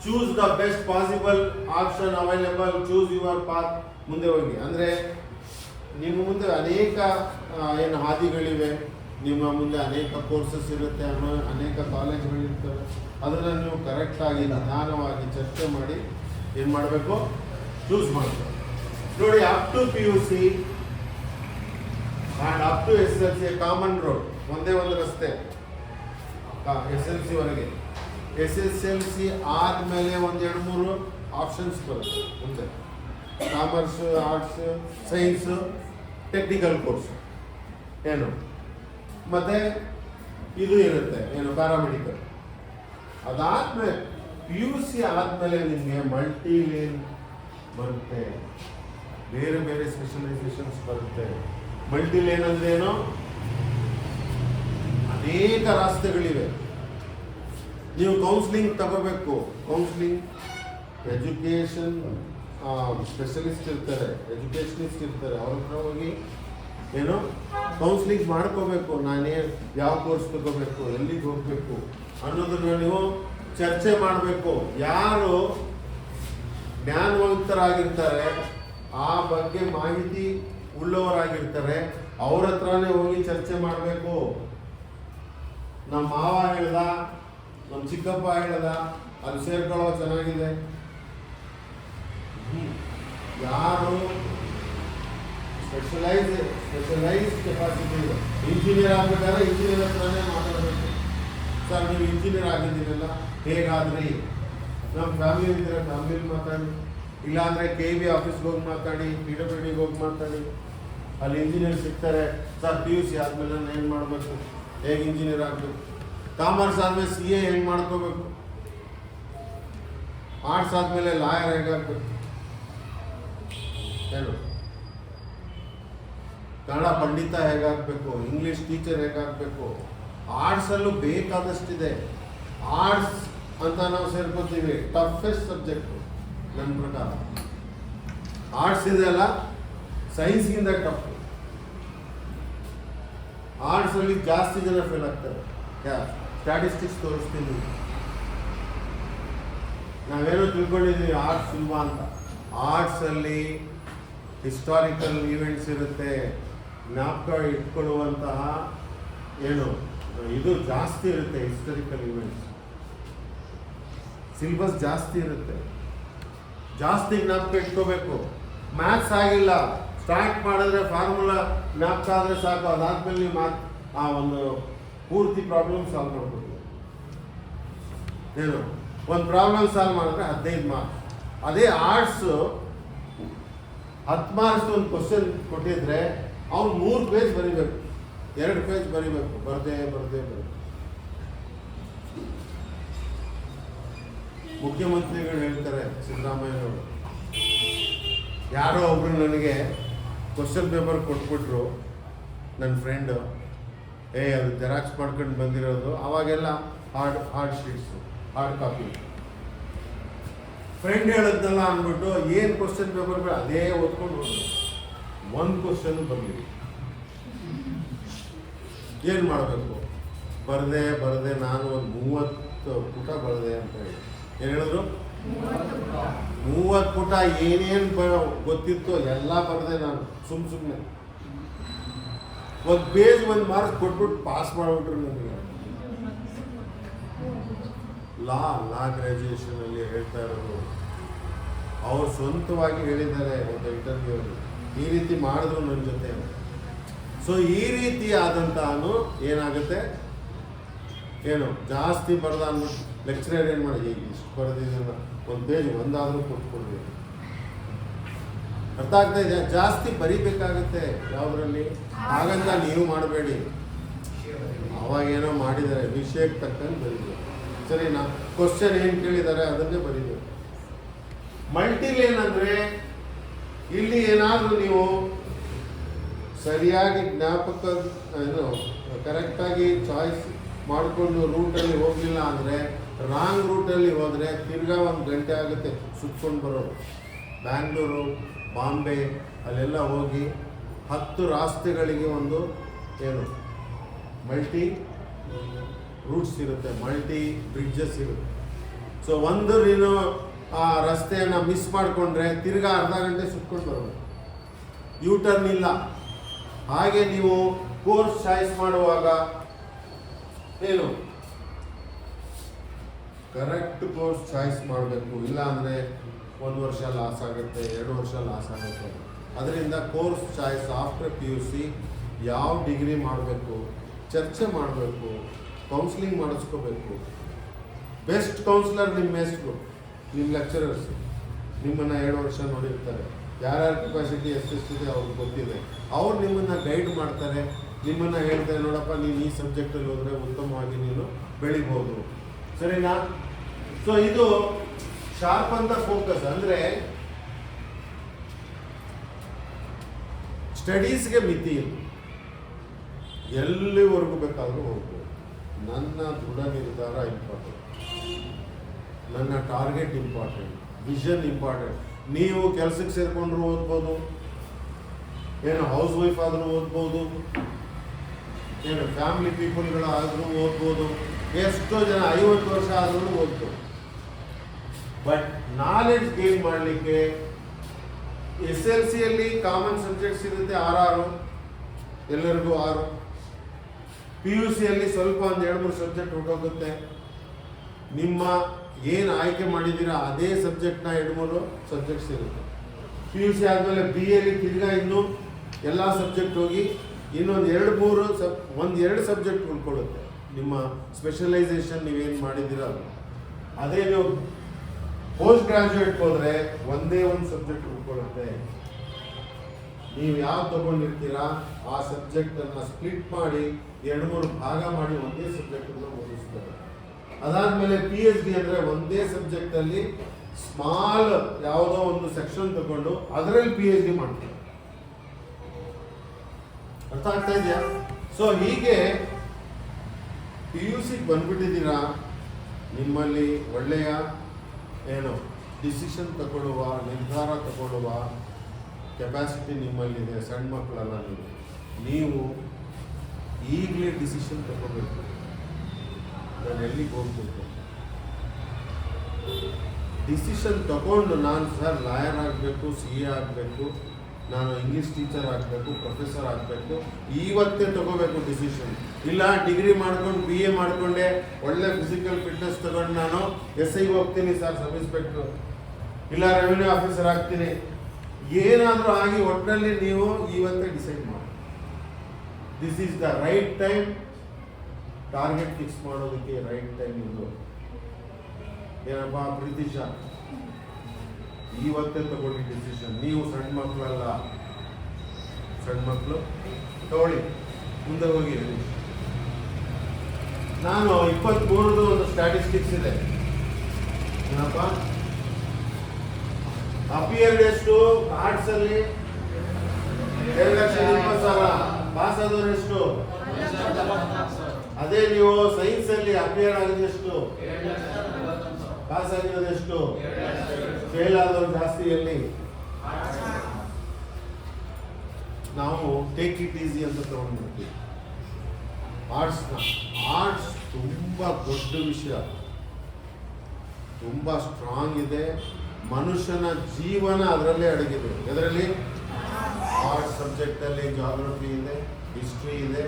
choose the best possible option available, choose your path. ಮುಂದೆ ಹೋಗಿ. ಅಂದರೆ ನಿಮ್ಮ ಮುಂದೆ ಅನೇಕ ಏನು ಹಾದಿಗಳಿವೆ, ನಿಮ್ಮ ಮುಂದೆ ಅನೇಕ ಕೋರ್ಸಸ್ ಇರುತ್ತೆ, ಅನೇಕ ಕಾಲೇಜ್ಗಳಿರ್ತವೆ. ಅದನ್ನು ನೀವು ಕರೆಕ್ಟಾಗಿ ನಿಧಾನವಾಗಿ ಚರ್ಚೆ ಮಾಡಿ ಏನು ಮಾಡಬೇಕು, ಚೂಸ್ ಮಾಡಬೇಕು. ನೋಡಿ, up to PUC and up to SSLC common road, ಒಂದೇ ಒಂದು ರಸ್ತೆ SSLC ವರೆಗೆ. SSLC ಆದಮೇಲೆ 1-2-3 ಆಪ್ಷನ್ಸ್ ಬರುತ್ತೆ ಮುಂದೆ. Commerce, arts, science, technical course ಏನು, ಮತ್ತು ಇದು ಇರುತ್ತೆ ಏನು ಪ್ಯಾರಾಮೆಡಿಕಲ್. ಅದಾದಮೇಲೆ PUC ಆದಮೇಲೆ ನಿಮಗೆ ಮಲ್ಟಿ ಲೇನ್ ಬರುತ್ತೆ, ಬೇರೆ ಬೇರೆ ಸ್ಪೆಷಲೈಸೇಷನ್ಸ್ ಬರುತ್ತೆ. ಮಲ್ಟಿ ಲೇನ್ ಅಂದರೆ ಏನು, ಅನೇಕ ರಾಸ್ತೆಗಳಿವೆ. ನೀವು ಕೌನ್ಸಿಲಿಂಗ್ ತಗೋಬೇಕು. ಕೌನ್ಸಿಲಿಂಗ್, ಎಜುಕೇಷನ್ ಸ್ಪೆಷಲಿಸ್ಟ್ ಇರ್ತಾರೆ, ಎಜುಕೇಷನಿಸ್ಟ್ ಇರ್ತಾರೆ, ಅವ್ರ ಹತ್ರ ಹೋಗಿ ಏನು ಕೌನ್ಸಿಲಿಂಗ್ ಮಾಡ್ಕೋಬೇಕು. ನಾನೇ ಯಾವ ಕೋರ್ಸ್ ತಗೋಬೇಕು, ಎಲ್ಲಿಗೆ ಹೋಗಬೇಕು ಅನ್ನೋದನ್ನ ನೀವು ಚರ್ಚೆ ಮಾಡಬೇಕು. ಯಾರು ಜ್ಞಾನವಂತರಾಗಿರ್ತಾರೆ, ಆ ಬಗ್ಗೆ ಮಾಹಿತಿ ಉಳ್ಳವರಾಗಿರ್ತಾರೆ, ಅವ್ರ ಹತ್ರನೇ ಹೋಗಿ ಚರ್ಚೆ ಮಾಡಬೇಕು. ನಮ್ಮ ಮಾವ ಹೇಳ್ದ, ನಮ್ಮ ಚಿಕ್ಕಪ್ಪ ಹೇಳ್ದ, ಅಲ್ಲಿ ಸೇರ್ಕೊಳ್ಳೋ ಚೆನ್ನಾಗಿದೆ. ಯಾರು ಸ್ಪೆಷಲೈಸ್ ಕೆಪಾಸಿಟಿ ಇದೆ. ಇಂಜಿನಿಯರ್ ಆಗ್ಬೇಕಾದ್ರೆ ಇಂಜಿನಿಯರ್ ಹತ್ರನೇ ಮಾತಾಡಬೇಕು. ಸರ್ ನೀವು ಇಂಜಿನಿಯರ್ ಆಗಿದ್ದೀರಲ್ಲ, ಹೇಗಾದ್ರಿ? ನಮ್ಮ ಫ್ಯಾಮಿಲಿ ಇದ್ದರೆ ಫ್ಯಾಮಿಲಿ ಮಾತಾಡಿ, ಇಲ್ಲಾಂದರೆ KV ಆಫೀಸ್ಗೆ ಹೋಗಿ ಮಾತಾಡಿ, PWDಗೆ ಹೋಗಿ ಮಾತಾಡಿ. ಅಲ್ಲಿ ಇಂಜಿನಿಯರ್ ಸಿಗ್ತಾರೆ. ಸರ್ PUC ಆದಮೇಲೆ ನಾನು ಏನು ಮಾಡಬೇಕು, ಹೇಗೆ ಇಂಜಿನಿಯರ್ ಆಗಬೇಕು, ಕಾಮರ್ಸ್ ಆದಮೇಲೆ CA ಹೆಂಗೆ ಮಾಡ್ಕೋಬೇಕು, ಆರ್ಟ್ಸ್ ಆದಮೇಲೆ ಲಾಯರ್ ಹೇಗಾಗಬೇಕು, ಏನು ಕನ್ನಡ ಪಂಡಿತ ಹೇಗಾಗಬೇಕು, ಇಂಗ್ಲೀಷ್ ಟೀಚರ್ ಹೇಗಾಗಬೇಕು. ಆರ್ಟ್ಸಲ್ಲೂ ಬೇಕಾದಷ್ಟಿದೆ. ಆರ್ಟ್ಸ್ ಅಂತ ನಾವು ಸೇರ್ಕೋತೀವಿ, ಟಫೆಸ್ಟ್ ಸಬ್ಜೆಕ್ಟು ನನ್ನ ಪ್ರಕಾರ. ಆರ್ಟ್ಸ್ ಇದೆಯಲ್ಲ ಸೈನ್ಸ್ಗಿಂತ ಟಫ್. ಆರ್ಟ್ಸಲ್ಲಿ ಜಾಸ್ತಿ ಜನ ಫೇಲ್ ಆಗ್ತಾರೆ. ಸ್ಟ್ಯಾಟಿಸ್ಟಿಕ್ಸ್ ತೋರಿಸ್ತೀನಿ. ನಾವೇನೋ ತಿಳ್ಕೊಂಡಿದ್ದೀವಿ ಆರ್ಟ್ಸ್ ಸುಲಭ ಅಂತ. ಆರ್ಟ್ಸಲ್ಲಿ ಹಿಸ್ಟಾರಿಕಲ್ ಈವೆಂಟ್ಸ್ ಇರುತ್ತೆ, ಜ್ಞಾಪಕ ಇಟ್ಕೊಳ್ಳುವಂತಹ ಏನು ಇದು ಜಾಸ್ತಿ ಇರುತ್ತೆ. ಹಿಸ್ಟಾರಿಕಲ್ ಈವೆಂಟ್ಸ್ ಸಿಲೆಬಸ್ ಜಾಸ್ತಿ ಇರುತ್ತೆ, ಜಾಸ್ತಿ ಜ್ಞಾಪಕ ಇಟ್ಕೋಬೇಕು. ಮ್ಯಾಥ್ಸ್ ಆಗಿಲ್ಲ, ಸ್ಟಾರ್ಟ್ ಮಾಡಿದ್ರೆ ಫಾರ್ಮುಲಾ ಜ್ಞಾಪಕ ಆದರೆ ಸಾಕು, ಅದಾದ್ಮೇಲೆ ನೀವು ಆ ಒಂದು ಪೂರ್ತಿ ಪ್ರಾಬ್ಲಮ್ ಸಾಲ್ವ್ ಮಾಡ್ಕೊಡ್ತೀವಿ. ಏನು ಒಂದು ಪ್ರಾಬ್ಲಮ್ ಸಾಲ್ವ್ ಮಾಡಿದ್ರೆ 15 ಮಾರ್ಕ್ಸ್. ಅದೇ ಆರ್ಟ್ಸು 10 ಮಾರ್ಕ್ಸ್ ಒಂದು ಕ್ವಶನ್ ಕೊಟ್ಟಿದ್ರೆ ಅವ್ನು 3 ಪೇಜ್ ಬರೀಬೇಕು, 2 ಪೇಜ್ ಬರೀಬೇಕು, ಬರದೇ. ಮುಖ್ಯಮಂತ್ರಿಗಳು ಹೇಳ್ತಾರೆ, ಸಿದ್ದರಾಮಯ್ಯನವರು, ಯಾರೋ ಒಬ್ರು ನನಗೆ ಕ್ವಶನ್ ಪೇಪರ್ ಕೊಟ್ಬಿಟ್ರು, ನನ್ನ ಫ್ರೆಂಡು, ಅದು ಜೆರಾಕ್ಸ್ ಮಾಡ್ಕೊಂಡು ಬಂದಿರೋದು. ಅವಾಗೆಲ್ಲ hard sheets, hard copy. Friend ಹೇಳಿದ್ನಲ್ಲ ಅಂದ್ಬಿಟ್ಟು ಏನು ಕ್ವಶನ್ ಪೇಪರ್ ಅದೇ ಓದ್ಕೊಂಡು ಹೋದ್ರು. ಒಂದು ಕ್ವಶನ್ ಬರಲಿ, ಏನು ಮಾಡಬೇಕು? ಬರದೆ ನಾನು ಒಂದು 30 ಪುಟ ಬರದೆ ಅಂತ ಹೇಳಿ. ಏನು ಹೇಳಿದ್ರು? 30 ಪುಟ ಏನೇನು ಗೊತ್ತಿತ್ತು ಎಲ್ಲ ಬರದೆ ನಾನು ಸುಮ್ಮನೆ. ಒಂದು ಪೇಜ್ 1 ಮಾರ್ಕ್ಸ್ ಕೊಟ್ಬಿಟ್ಟು ಪಾಸ್ ಮಾಡಿಬಿಟ್ರು ನನಗೆ. ಲಾ ಗ್ರ್ಯಾಜುಯೇಷನಲ್ಲಿ ಹೇಳ್ತಾ ಇರೋದು, ಅವ್ರು ಸ್ವಂತವಾಗಿ ಹೇಳಿದ್ದಾರೆ ಒಂದು ಇಂಟರ್ವ್ಯೂಲ್ಲಿ, ಈ ರೀತಿ ಮಾಡಿದ್ರು ನನ್ನ ಜೊತೆ. ಸೊ ಈ ರೀತಿ ಆದಂತಾನು ಏನಾಗುತ್ತೆ, ಏನು ಜಾಸ್ತಿ ಬರೆದ ಅಂದ್ಬಿಟ್ಟು ಲೆಕ್ಚರರ್ ಏನು ಮಾಡಿ ಇಷ್ಟು ಬರೆದಿದ್ದನ್ನು ಒಂದು ಪೇಜ್ ಒಂದಾದರೂ ಕೊಟ್ಕೊಡ್ಬೇಕು. ಅರ್ಥ ಆಗ್ತಾ ಇದೆ? ಜಾಸ್ತಿ ಬರಿಬೇಕಾಗುತ್ತೆ ಯಾವುದರಲ್ಲಿ. ಹಾಗಂತ ನೀವು ಮಾಡಬೇಡಿ, ಅವಾಗೇನೋ ಮಾಡಿದ್ದಾರೆ ವಿಷಯಕ್ಕೆ ತಕ್ಕಂಗೆ ಬರೀಬೇಕು. ಸರಿನಾ? ಕ್ವಶನ್ ಏನು ಕೇಳಿದ್ದಾರೆ ಅದನ್ನೇ ಬರೀಬೇಕು. ಮಲ್ಟಿಲ್ ಏನಂದರೆ ಇಲ್ಲಿ ಏನಾದರೂ ನೀವು ಸರಿಯಾಗಿ ಜ್ಞಾಪಕ ಕರೆಕ್ಟಾಗಿ ಚಾಯ್ಸ್ ಮಾಡಿಕೊಂಡು ರೂಟಲ್ಲಿ ಹೋಗಲಿಲ್ಲ ಅಂದರೆ, ರಾಂಗ್ ರೂಟಲ್ಲಿ ಹೋದರೆ ತಿರ್ಗಾ 1 ಗಂಟೆ ಆಗುತ್ತೆ ಸುತ್ಕೊಂಡು ಬರೋದು. ಬ್ಯಾಂಗ್ಳೂರು, ಬಾಂಬೆ ಅಲ್ಲೆಲ್ಲ ಹೋಗಿ 10 ರಸ್ತೆಗಳಿಗೆ ಒಂದು ಏನು ಮಲ್ಟಿ ರೂಟ್ಸ್ ಇರುತ್ತೆ, ಮಲ್ಟಿ ಬ್ರಿಡ್ಜಸ್ ಇರುತ್ತೆ. ಸೊ ಒಂದು ನೀನು ಆ ರಸ್ತೆಯನ್ನು ಮಿಸ್ ಮಾಡಿಕೊಂಡ್ರೆ ತಿರ್ಗಾ ಅರ್ಧ ಗಂಟೆ ಸುತ್ಕೊಂಡು ಬರಬೇಕು, ಯೂಟರ್ನ್ ಇಲ್ಲ. ಹಾಗೆ ನೀವು ಕೋರ್ಸ್ ಚಾಯ್ಸ್ ಮಾಡುವಾಗ ಏನು ಕರೆಕ್ಟ್ ಕೋರ್ಸ್ ಚಾಯ್ಸ್ ಮಾಡಬೇಕು. ಇಲ್ಲ ಅಂದರೆ 1 ವರ್ಷ ಲಾಸ್ ಆಗುತ್ತೆ, 2 ವರ್ಷ ಲಾಸ್ ಆಗುತ್ತೆ. ಅದರಿಂದ ಕೋರ್ಸ್ ಚಾಯ್ಸ್ ಆಫ್ಟರ್ PUC ಯಾವ ಡಿಗ್ರಿ ಮಾಡಬೇಕು ಚರ್ಚೆ ಮಾಡಬೇಕು, ಕೌನ್ಸಿಲಿಂಗ್ ಮಾಡಿಸ್ಕೋಬೇಕು. ಬೆಸ್ಟ್ ಕೌನ್ಸಿಲರ್ ನಿಮ್ಮ ಮೇಸ್ಟ್ರು, ನಿಮ್ಮ ಲೆಕ್ಚರರ್ಸ್ ನಿಮ್ಮನ್ನು 2 ವರ್ಷ ನೋಡಿರ್ತಾರೆ. ಯಾರ್ಯಾರ ಕೆಪಾಸಿಟಿ ಎಷ್ಟೆಷ್ಟಿದೆ ಅವ್ರಿಗೆ ಗೊತ್ತಿದೆ. ಅವ್ರು ನಿಮ್ಮನ್ನು ಗೈಡ್ ಮಾಡ್ತಾರೆ, ನಿಮ್ಮನ್ನು ಹೇಳ್ತಾರೆ, ನೋಡಪ್ಪ ನೀನು ಈ ಸಬ್ಜೆಕ್ಟಲ್ಲಿ ಹೋದರೆ ಉತ್ತಮವಾಗಿ ನೀನು ಬೆಳಿಬೋದು. ಸರಿನಾ? ಸೊ ಇದು ಶಾರ್ಪ್ ಅಂತ ಫೋಕಸ್. ಅಂದರೆ ಸ್ಟಡೀಸ್ಗೆ ಮಿತಿ ಇಲ್ಲ, ಎಲ್ಲಿವರೆಗೂ ಬೇಕಾದರೂ ಹೋಗ್ಬೋದು. ನನ್ನ ದೃಢ ನಿರ್ಧಾರ ಇಂಪಾರ್ಟೆಂಟ್, ನನ್ನ ಟಾರ್ಗೆಟ್ ಇಂಪಾರ್ಟೆಂಟ್, ವಿಷನ್ ಇಂಪಾರ್ಟೆಂಟ್. ನೀವು ಕೆಲಸಕ್ಕೆ ಸೇರಿಕೊಂಡ್ರು ಓದ್ಬೋದು, ಏನು ಹೌಸ್ ವೈಫ್ ಆದರೂ ಓದ್ಬೋದು, ಏನು ಫ್ಯಾಮಿಲಿ ಪೀಪಲ್ಗಳು ಆದರೂ ಓದ್ಬೋದು, ಎಷ್ಟೋ ಜನ 50 ವರ್ಷ ಆದರೂ ಓದ್ಬೋದು. ಬಟ್ ನಾಲೆಡ್ಜ್ ಗೇನ್ ಮಾಡಲಿಕ್ಕೆ SLCಯಲ್ಲಿ ಕಾಮನ್ ಸಬ್ಜೆಕ್ಟ್ಸ್ ಇರುತ್ತೆ 6 ಎಲ್ಲರಿಗೂ 6. PUCಯಲ್ಲಿ ಸ್ವಲ್ಪ ಒಂದು 2-3 ಸಬ್ಜೆಕ್ಟ್ ಹೊರಟೋಗುತ್ತೆ. ನಿಮ್ಮ ಏನು ಆಯ್ಕೆ ಮಾಡಿದ್ದೀರಾ ಅದೇ ಸಬ್ಜೆಕ್ಟ್ನ 2-3 ಸಬ್ಜೆಕ್ಟ್ಸ್ ಇರುತ್ತೆ. PUC ಆದಮೇಲೆ BAಲಿ ತಿರ್ಗಾ ಇನ್ನೂ ಎಲ್ಲ ಸಬ್ಜೆಕ್ಟ್ ಹೋಗಿ ಇನ್ನೊಂದು 2-3 ಸಬ್ಜೆಕ್ಟ್ ಉಳ್ಕೊಳ್ಳುತ್ತೆ. ನಿಮ್ಮ ಸ್ಪೆಷಲೈಸೇಷನ್ ನೀವೇನು ಮಾಡಿದ್ದೀರಾ ಅದು. ಅದೇ ನೀವು ಪೋಸ್ಟ್ ಗ್ರಾಜುಯೇಟ್ ಹೋದರೆ ಒಂದೇ ಒಂದು ಸಬ್ಜೆಕ್ಟ್ ಉಳ್ಕೊಳ್ಳುತ್ತೆ. ನೀವು ಯಾವ ತಗೊಂಡಿರ್ತೀರಾ ಆ ಸಬ್ಜೆಕ್ಟನ್ನು ಸ್ಪ್ಲಿಟ್ ಮಾಡಿ 2-3 ಭಾಗ ಮಾಡಿ ಒಂದೇ ಸಬ್ಜೆಕ್ಟನ್ನು ಓದಿಸ್ತಾರೆ. ಅದಾದಮೇಲೆ PhD ಅಂದರೆ ಒಂದೇ ಸಬ್ಜೆಕ್ಟಲ್ಲಿ ಸ್ಮಾಲ್ ಯಾವುದೋ ಒಂದು ಸೆಕ್ಷನ್ ತಗೊಂಡು ಅದರಲ್ಲಿ PhD ಮಾಡ್ತಾರೆ. ಅರ್ಥ ಆಗ್ತಾ ಇದೆಯಾ? ಸೊ ಹೀಗೆ PUCಗೆ ಬಂದ್ಬಿಟ್ಟಿದ್ದೀರಾ, ನಿಮ್ಮಲ್ಲಿ ಒಳ್ಳೆಯ ಡಿಸಿಷನ್ ತಗೊಳ್ಳುವ, ನಿರ್ಧಾರ ತಗೊಳ್ಳುವ ಕೆಪಾಸಿಟಿ ನಿಮ್ಮಲ್ಲಿದೆ. ಸಣ್ಣ ಮಕ್ಕಳಲ್ಲ ನೀವು ಈಗಲೇ ಡಿಸಿಷನ್ ತಗೋಬೇಕು. ನಾನು ಎಲ್ಲಿಗೆ ಹೋಗ್ಬೇಕು, ಡಿಸಿಷನ್ ತಗೊಂಡು ನಾನು ಸರ್ ಲಾಯರ್ ಆಗಬೇಕು, CA ಆಗಬೇಕು, ನಾನು ಇಂಗ್ಲೀಷ್ ಟೀಚರ್ ಆಗಬೇಕು, ಪ್ರೊಫೆಸರ್ ಆಗಬೇಕು, ಇವತ್ತೇ ತಗೋಬೇಕು ಡಿಸಿಷನ್. ಇಲ್ಲ ಡಿಗ್ರಿ ಮಾಡ್ಕೊಂಡು BA ಮಾಡಿಕೊಂಡೆ ಒಳ್ಳೆ ಫಿಸಿಕಲ್ ಫಿಟ್ನೆಸ್ ತಗೊಂಡು ನಾನು SIಗೆ ಹೋಗ್ತೀನಿ ಸರ್, ಸಬ್ ಇನ್ಸ್ಪೆಕ್ಟ್ರು, ಇಲ್ಲ ರೆವಿನ್ಯೂ ಆಫೀಸರ್ ಆಗ್ತೀನಿ, ಏನಾದರೂ ಆಗಿ ಒಟ್ಟಿನಲ್ಲಿ ನೀವು ಇವತ್ತೇ ಡಿಸೈಡ್ ಮಾಡಿ. This is the right time. Target fix ಮಾಡೋದಕ್ಕೆ ರೈಟ್ ಟೈಮ್ ಇದು. ಏನಪ್ಪ ಪ್ರೀತಿಶ, ಇವತ್ತೇ ತಗೊಳ್ಳಿ ಡಿಸಿಷನ್. ನೀವು ಸಣ್ಣ ಮಕ್ಕಳಲ್ಲ, ಸಣ್ಣ ಮಕ್ಕಳು ತಗೊಳ್ಳಿ, ಮುಂದೆ ಹೋಗಿ. ನಾನು 23 ಒಂದು ಸ್ಟ್ಯಾಟಿಸ್ಟಿಕ್ಸ್ ಇದೆ. ಏನಪ್ಪ ಅಪಿಯರ್ಡ್ ಎಷ್ಟು ಆರ್ಟ್ಸ್ ಅಲ್ಲಿ 2,20,000, ಪಾಸ್ ಆದವರು ಎಷ್ಟು? ಅದೇ ನೀವು ಸೈನ್ಸ್ ಅಲ್ಲಿ ಅಪಿಯರ್ ಆಗಿದೆಷ್ಟು, ಪಾಸ್ ಆಗಿರೋದೆಷ್ಟು, ಫೇಲ್ ಆದವರು ಜಾಸ್ತಿ. ಎಲ್ಲಿ ನಾವು ಟೇಕ್ ಇಟ್ ಈಸಿ ಅಂತ ತಗೊಂಡ್ಬಿಡ್ತೀವಿ ಆರ್ಟ್ಸ್ನ. ಆರ್ಟ್ಸ್ ತುಂಬಾ ದೊಡ್ಡ ವಿಷಯ, ತುಂಬಾ ಸ್ಟ್ರಾಂಗ್ ಇದೆ. ಮನುಷ್ಯನ ಜೀವನ ಅದರಲ್ಲೇ ಅಡಗಿದೆ. ಅದರಲ್ಲಿ ಆರ್ಟ್ಸ್ ಸಬ್ಜೆಕ್ಟಲ್ಲಿ ಜಾಗ್ರಫಿ ಇದೆ, ಹಿಸ್ಟ್ರಿ ಇದೆ,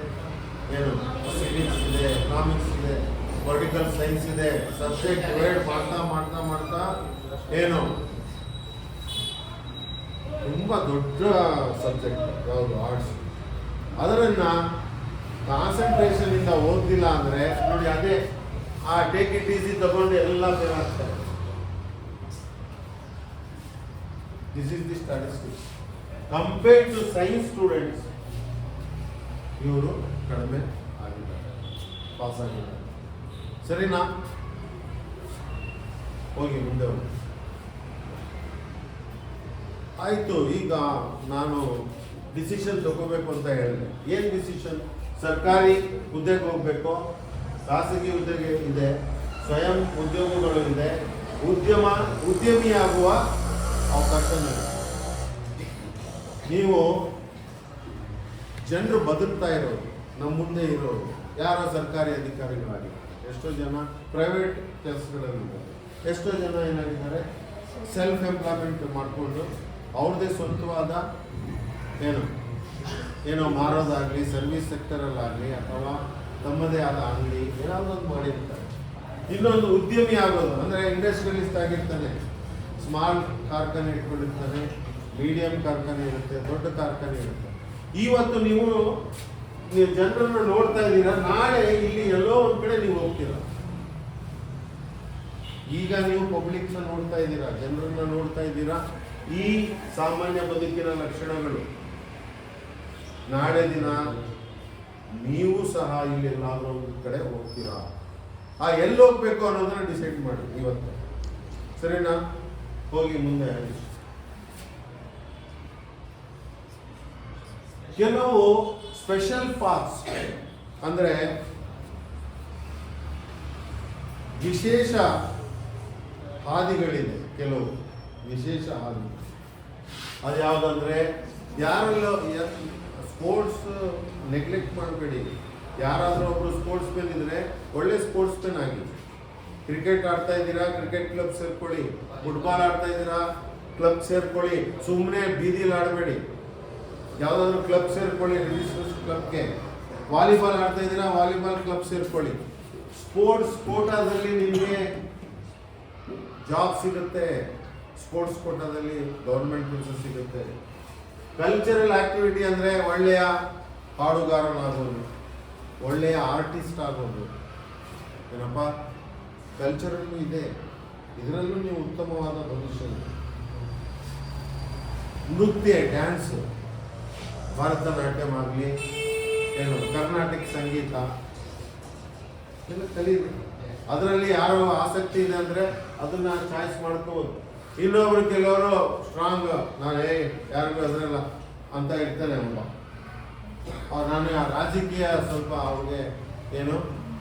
ಸಿವಿಕ್ಸ್ ಇದೆ, ಎಕನಾಮಿಕ್ಸ್ ಇದೆ, ಪೊಲಿಟಿಕಲ್ ಸೈನ್ಸ್ ಇದೆ. ಸಬ್ಜೆಕ್ಟ್ ಡಿವೈಡ್ ಮಾಡ್ತಾ ಮಾಡ್ತಾ ಮಾಡ್ತಾ ತುಂಬ ದೊಡ್ಡ ಸಬ್ಜೆಕ್ಟ್ ಯಾವುದು ಆರ್ಟ್ಸ್. ಅದರನ್ನ ಕಾನ್ಸಂಟ್ರೇಷನ್ ಇಂದ ಓದಿಲ್ಲ ಅಂದರೆ ನೋಡಿ, ಅದೇ ಆ ಟೇಕ್ ಇಟ್ ಈಸಿ ತಗೊಂಡು ಎಲ್ಲ ಫೇಲ್ ಆಗ್ತಾರೆ. This is the statistics. Compared to science students ಇವರು ಕಡಿಮೆ ಆಗಿದ್ದಾರೆ, ಪಾಸ್ ಆಗಿದ್ದಾರೆ. ಸರಿನಾ? ಹೋಗಿ ಮುಂದೆ ಹೋಗಿ. ಆಯಿತು, ಈಗ ನಾನು ಡಿಸಿಷನ್ ತಗೋಬೇಕು ಅಂತ ಹೇಳಿದೆ. ಏನು ಡಿಸಿಷನ್? ಸರ್ಕಾರಿ ಹುದ್ದೆಗೆ ಹೋಗಬೇಕು, ಖಾಸಗಿ ಹುದ್ದೆಗೆ ಇದೆ, ಸ್ವಯಂ ಉದ್ಯೋಗಗಳು ಇದೆ, ಉದ್ಯಮಿಯಾಗುವ ಅವಕಾಶ ಇದೆ. ನೀವು ಜನರು ಬದುಕ್ತಾ ಇರೋದು, ನಮ್ಮ ಮುಂದೆ ಇರೋದು ಯಾರೋ ಸರ್ಕಾರಿ ಅಧಿಕಾರಿಗಳಾಗಿದ್ದಾರೆ, ಎಷ್ಟೋ ಜನ ಪ್ರೈವೇಟ್ ಕೆಲಸಗಳಲ್ಲಿದ್ದಾರೆ, ಎಷ್ಟೋ ಜನ ಏನಾಗಿದ್ದಾರೆ ಸೆಲ್ಫ್ ಎಂಪ್ಲಾಯ್ಮೆಂಟ್ ಮಾಡಿಕೊಂಡು ಅವ್ರದ್ದೇ ಸ್ವಂತವಾದ ಏನೋ ಮಾರೋದಾಗಲಿ, ಸರ್ವಿಸ್ ಸೆಕ್ಟರಲ್ಲಾಗಲಿ, ಅಥವಾ ತಮ್ಮದೇ ಆದ ಅಂಗಡಿ ಏನಾದರೂ ಒಂದು ಮಾಡಿರ್ತಾರೆ. ಇನ್ನೊಂದು ಉದ್ಯಮಿ ಆಗೋದು ಅಂದರೆ ಇಂಡಸ್ಟ್ರಿಯಲಿಸ್ಟ್ ಆಗಿರ್ತಾನೆ, ಸ್ಮಾಲ್ ಕಾರ್ಖಾನೆ ಇಟ್ಕೊಂಡಿರ್ತಾನೆ, ಮೀಡಿಯಂ ಕಾರ್ಖಾನೆ ಇರುತ್ತೆ, ದೊಡ್ಡ ಕಾರ್ಖಾನೆ ಇರುತ್ತೆ. ಇವತ್ತು ನೀವು ಜನರನ್ನು ನೋಡ್ತಾ ಇದ್ದೀರಾ, ನಾಳೆ ಇಲ್ಲಿ ಎಲ್ಲೋ ಒಂದು ಕಡೆ ನೀವು ಹೋಗ್ತೀರಾ. ಈಗ ನೀವು ಪಬ್ಲಿಕ್ನ ನೋಡ್ತಾ ಇದ್ದೀರಾ, ಜನರನ್ನ ನೋಡ್ತಾ ಇದ್ದೀರಾ. ಈ ಸಾಮಾನ್ಯ ಬದುಕಿನ ಲಕ್ಷಣಗಳು. ನಾಳೆ ದಿನ ನೀವು ಸಹ ಇಲ್ಲಿ ಎಲ್ಲಾದರೂ ಒಂದು ಕಡೆ ಹೋಗ್ತೀರಾ. ಎಲ್ಲಿ ಹೋಗ್ಬೇಕು ಅನ್ನೋದನ್ನ ಡಿಸೈಡ್ ಮಾಡಿ ಇವತ್ತು. ಸರಿನಾ? ಹೋಗಿ ಮುಂದೆ. ಕೆಲವು ಸ್ಪೆಷಲ್ ಪಾತ್ಸ್ ಅಂದರೆ ವಿಶೇಷ ಹಾದಿಗಳಿದೆ. ಕೆಲವು ವಿಶೇಷ ಹಾದಿ ಅದು ಯಾವುದಂದ್ರೆ, ಯಾರೆಲ್ಲೋ ಸ್ಪೋರ್ಟ್ಸ್ ನೆಗ್ಲೆಕ್ಟ್ ಮಾಡಬೇಡಿ. ಯಾರಾದರೂ ಒಬ್ರು ಸ್ಪೋರ್ಟ್ಸ್ ಮ್ಯಾನ್ ಇದ್ರೆ ಒಳ್ಳೆ ಸ್ಪೋರ್ಟ್ಸ್ ಮ್ಯಾನ್ ಆಗಿ. ಕ್ರಿಕೆಟ್ ಆಡ್ತಾ ಇದ್ದೀರಾ, ಕ್ರಿಕೆಟ್ ಕ್ಲಬ್ ಸೇರ್ಕೊಳ್ಳಿ. ಫುಟ್ಬಾಲ್ ಆಡ್ತಾ ಇದ್ದೀರಾ, ಕ್ಲಬ್ ಸೇರ್ಕೊಳ್ಳಿ, ಸುಮ್ಮನೆ ಬೀದಿಲಿ ಆಡಬೇಡಿ. ಯಾವುದಾದ್ರೂ ಕ್ಲಬ್ ಸೇರ್ಕೊಳ್ಳಿ, ರಿಜಿಸ್ಟರ್ಸ್ ಕ್ಲಬ್ಗೆ. ವಾಲಿಬಾಲ್ ಆಡ್ತಾ ಇದ್ದೀರಾ, ವಾಲಿಬಾಲ್ ಕ್ಲಬ್ ಸೇರ್ಕೊಳ್ಳಿ. ಸ್ಪೋರ್ಟ್ಸ್ ಕೋಟಾದಲ್ಲಿ ನಿಮಗೆ ಜಾಬ್ ಸಿಗುತ್ತೆ, ಸ್ಪೋರ್ಟ್ಸ್ ಕೋಟಾದಲ್ಲಿ ಗೌರ್ಮೆಂಟ್ ಕೆಲಸ ಸಿಗುತ್ತೆ. ಕಲ್ಚರಲ್ ಆಕ್ಟಿವಿಟಿ ಅಂದರೆ ಒಳ್ಳೆಯ ಹಾಡುಗಾರನಾಗೋದು, ಒಳ್ಳೆಯ ಆರ್ಟಿಸ್ಟ್ ಆಗೋದು, ಏನಪ್ಪ ಕಲ್ಚರಲ್ಲೂ ಇದೆ, ಇದರಲ್ಲೂ ನೀವು ಉತ್ತಮವಾದ ಭವಿಷ್ಯ ಇದೆ. ನೃತ್ಯ, ಡ್ಯಾನ್ಸ್, ಭರತನಾಟ್ಯಂ ಆಗಲಿ, ಏನು ಕರ್ನಾಟಕ ಸಂಗೀತ ಎಲ್ಲ ಕಲೀರಿ. ಅದರಲ್ಲಿ ಯಾರೋ ಆಸಕ್ತಿ ಇದೆ ಅಂದರೆ ಅದನ್ನ ಚಾಯ್ಸ್ ಮಾಡ್ಕೋಬೋದು. ಇನ್ನೊಬ್ರು ಕೆಲವರು ಸ್ಟ್ರಾಂಗ್, ನಾನು ಯಾರಿಗೂ ಅದರಲ್ಲ ಅಂತ ಇರ್ತಾನೆ ಅಲ್ಲ. ನಾನು ರಾಜಕೀಯ ಸ್ವಲ್ಪ ಅವ್ರಿಗೆ ಏನು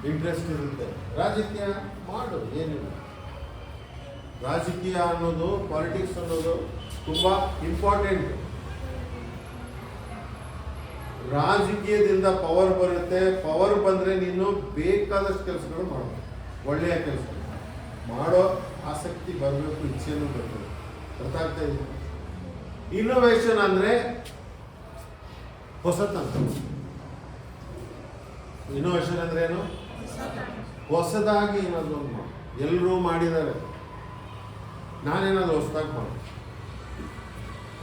ಇಂಟ್ರೆಸ್ಟ್ ಇರುತ್ತೆ, ರಾಜಕೀಯ ಮಾಡು, ಏನಿಲ್ಲ. ರಾಜಕೀಯ ಅನ್ನೋದು, ಪಾಲಿಟಿಕ್ಸ್ ಅನ್ನೋದು ತುಂಬ ಇಂಪಾರ್ಟೆಂಟ್. ರಾಜಕೀಯದಿಂದ ಪವರ್ ಬರುತ್ತೆ, ಪವರ್ ಬಂದರೆ ನೀನು ಬೇಕಾದಷ್ಟು ಕೆಲಸಗಳು ಮಾಡಬೇಕು, ಒಳ್ಳೆಯ ಕೆಲಸ ಮಾಡೋ ಆಸಕ್ತಿ ಬರಬೇಕು, ಇಚ್ಛೆನೂ ಬರ್ತದೆ. ಅರ್ಥ ಆಗ್ತಾ ಇದೆ? ಇನ್ನೋವೇಷನ್ ಅಂದರೆ ಹೊಸತನ. ಇನ್ನೋವೇಷನ್ ಅಂದ್ರೆ ಏನು? ಹೊಸದಾಗಿ ಏನಾದರೂ ಒಂದು ಮಾಡಿ. ಎಲ್ಲರೂ ಮಾಡಿದ್ದಾರೆ, ನಾನೇನಾದ್ರು ಹೊಸದಾಗಿ ಮಾಡಿ.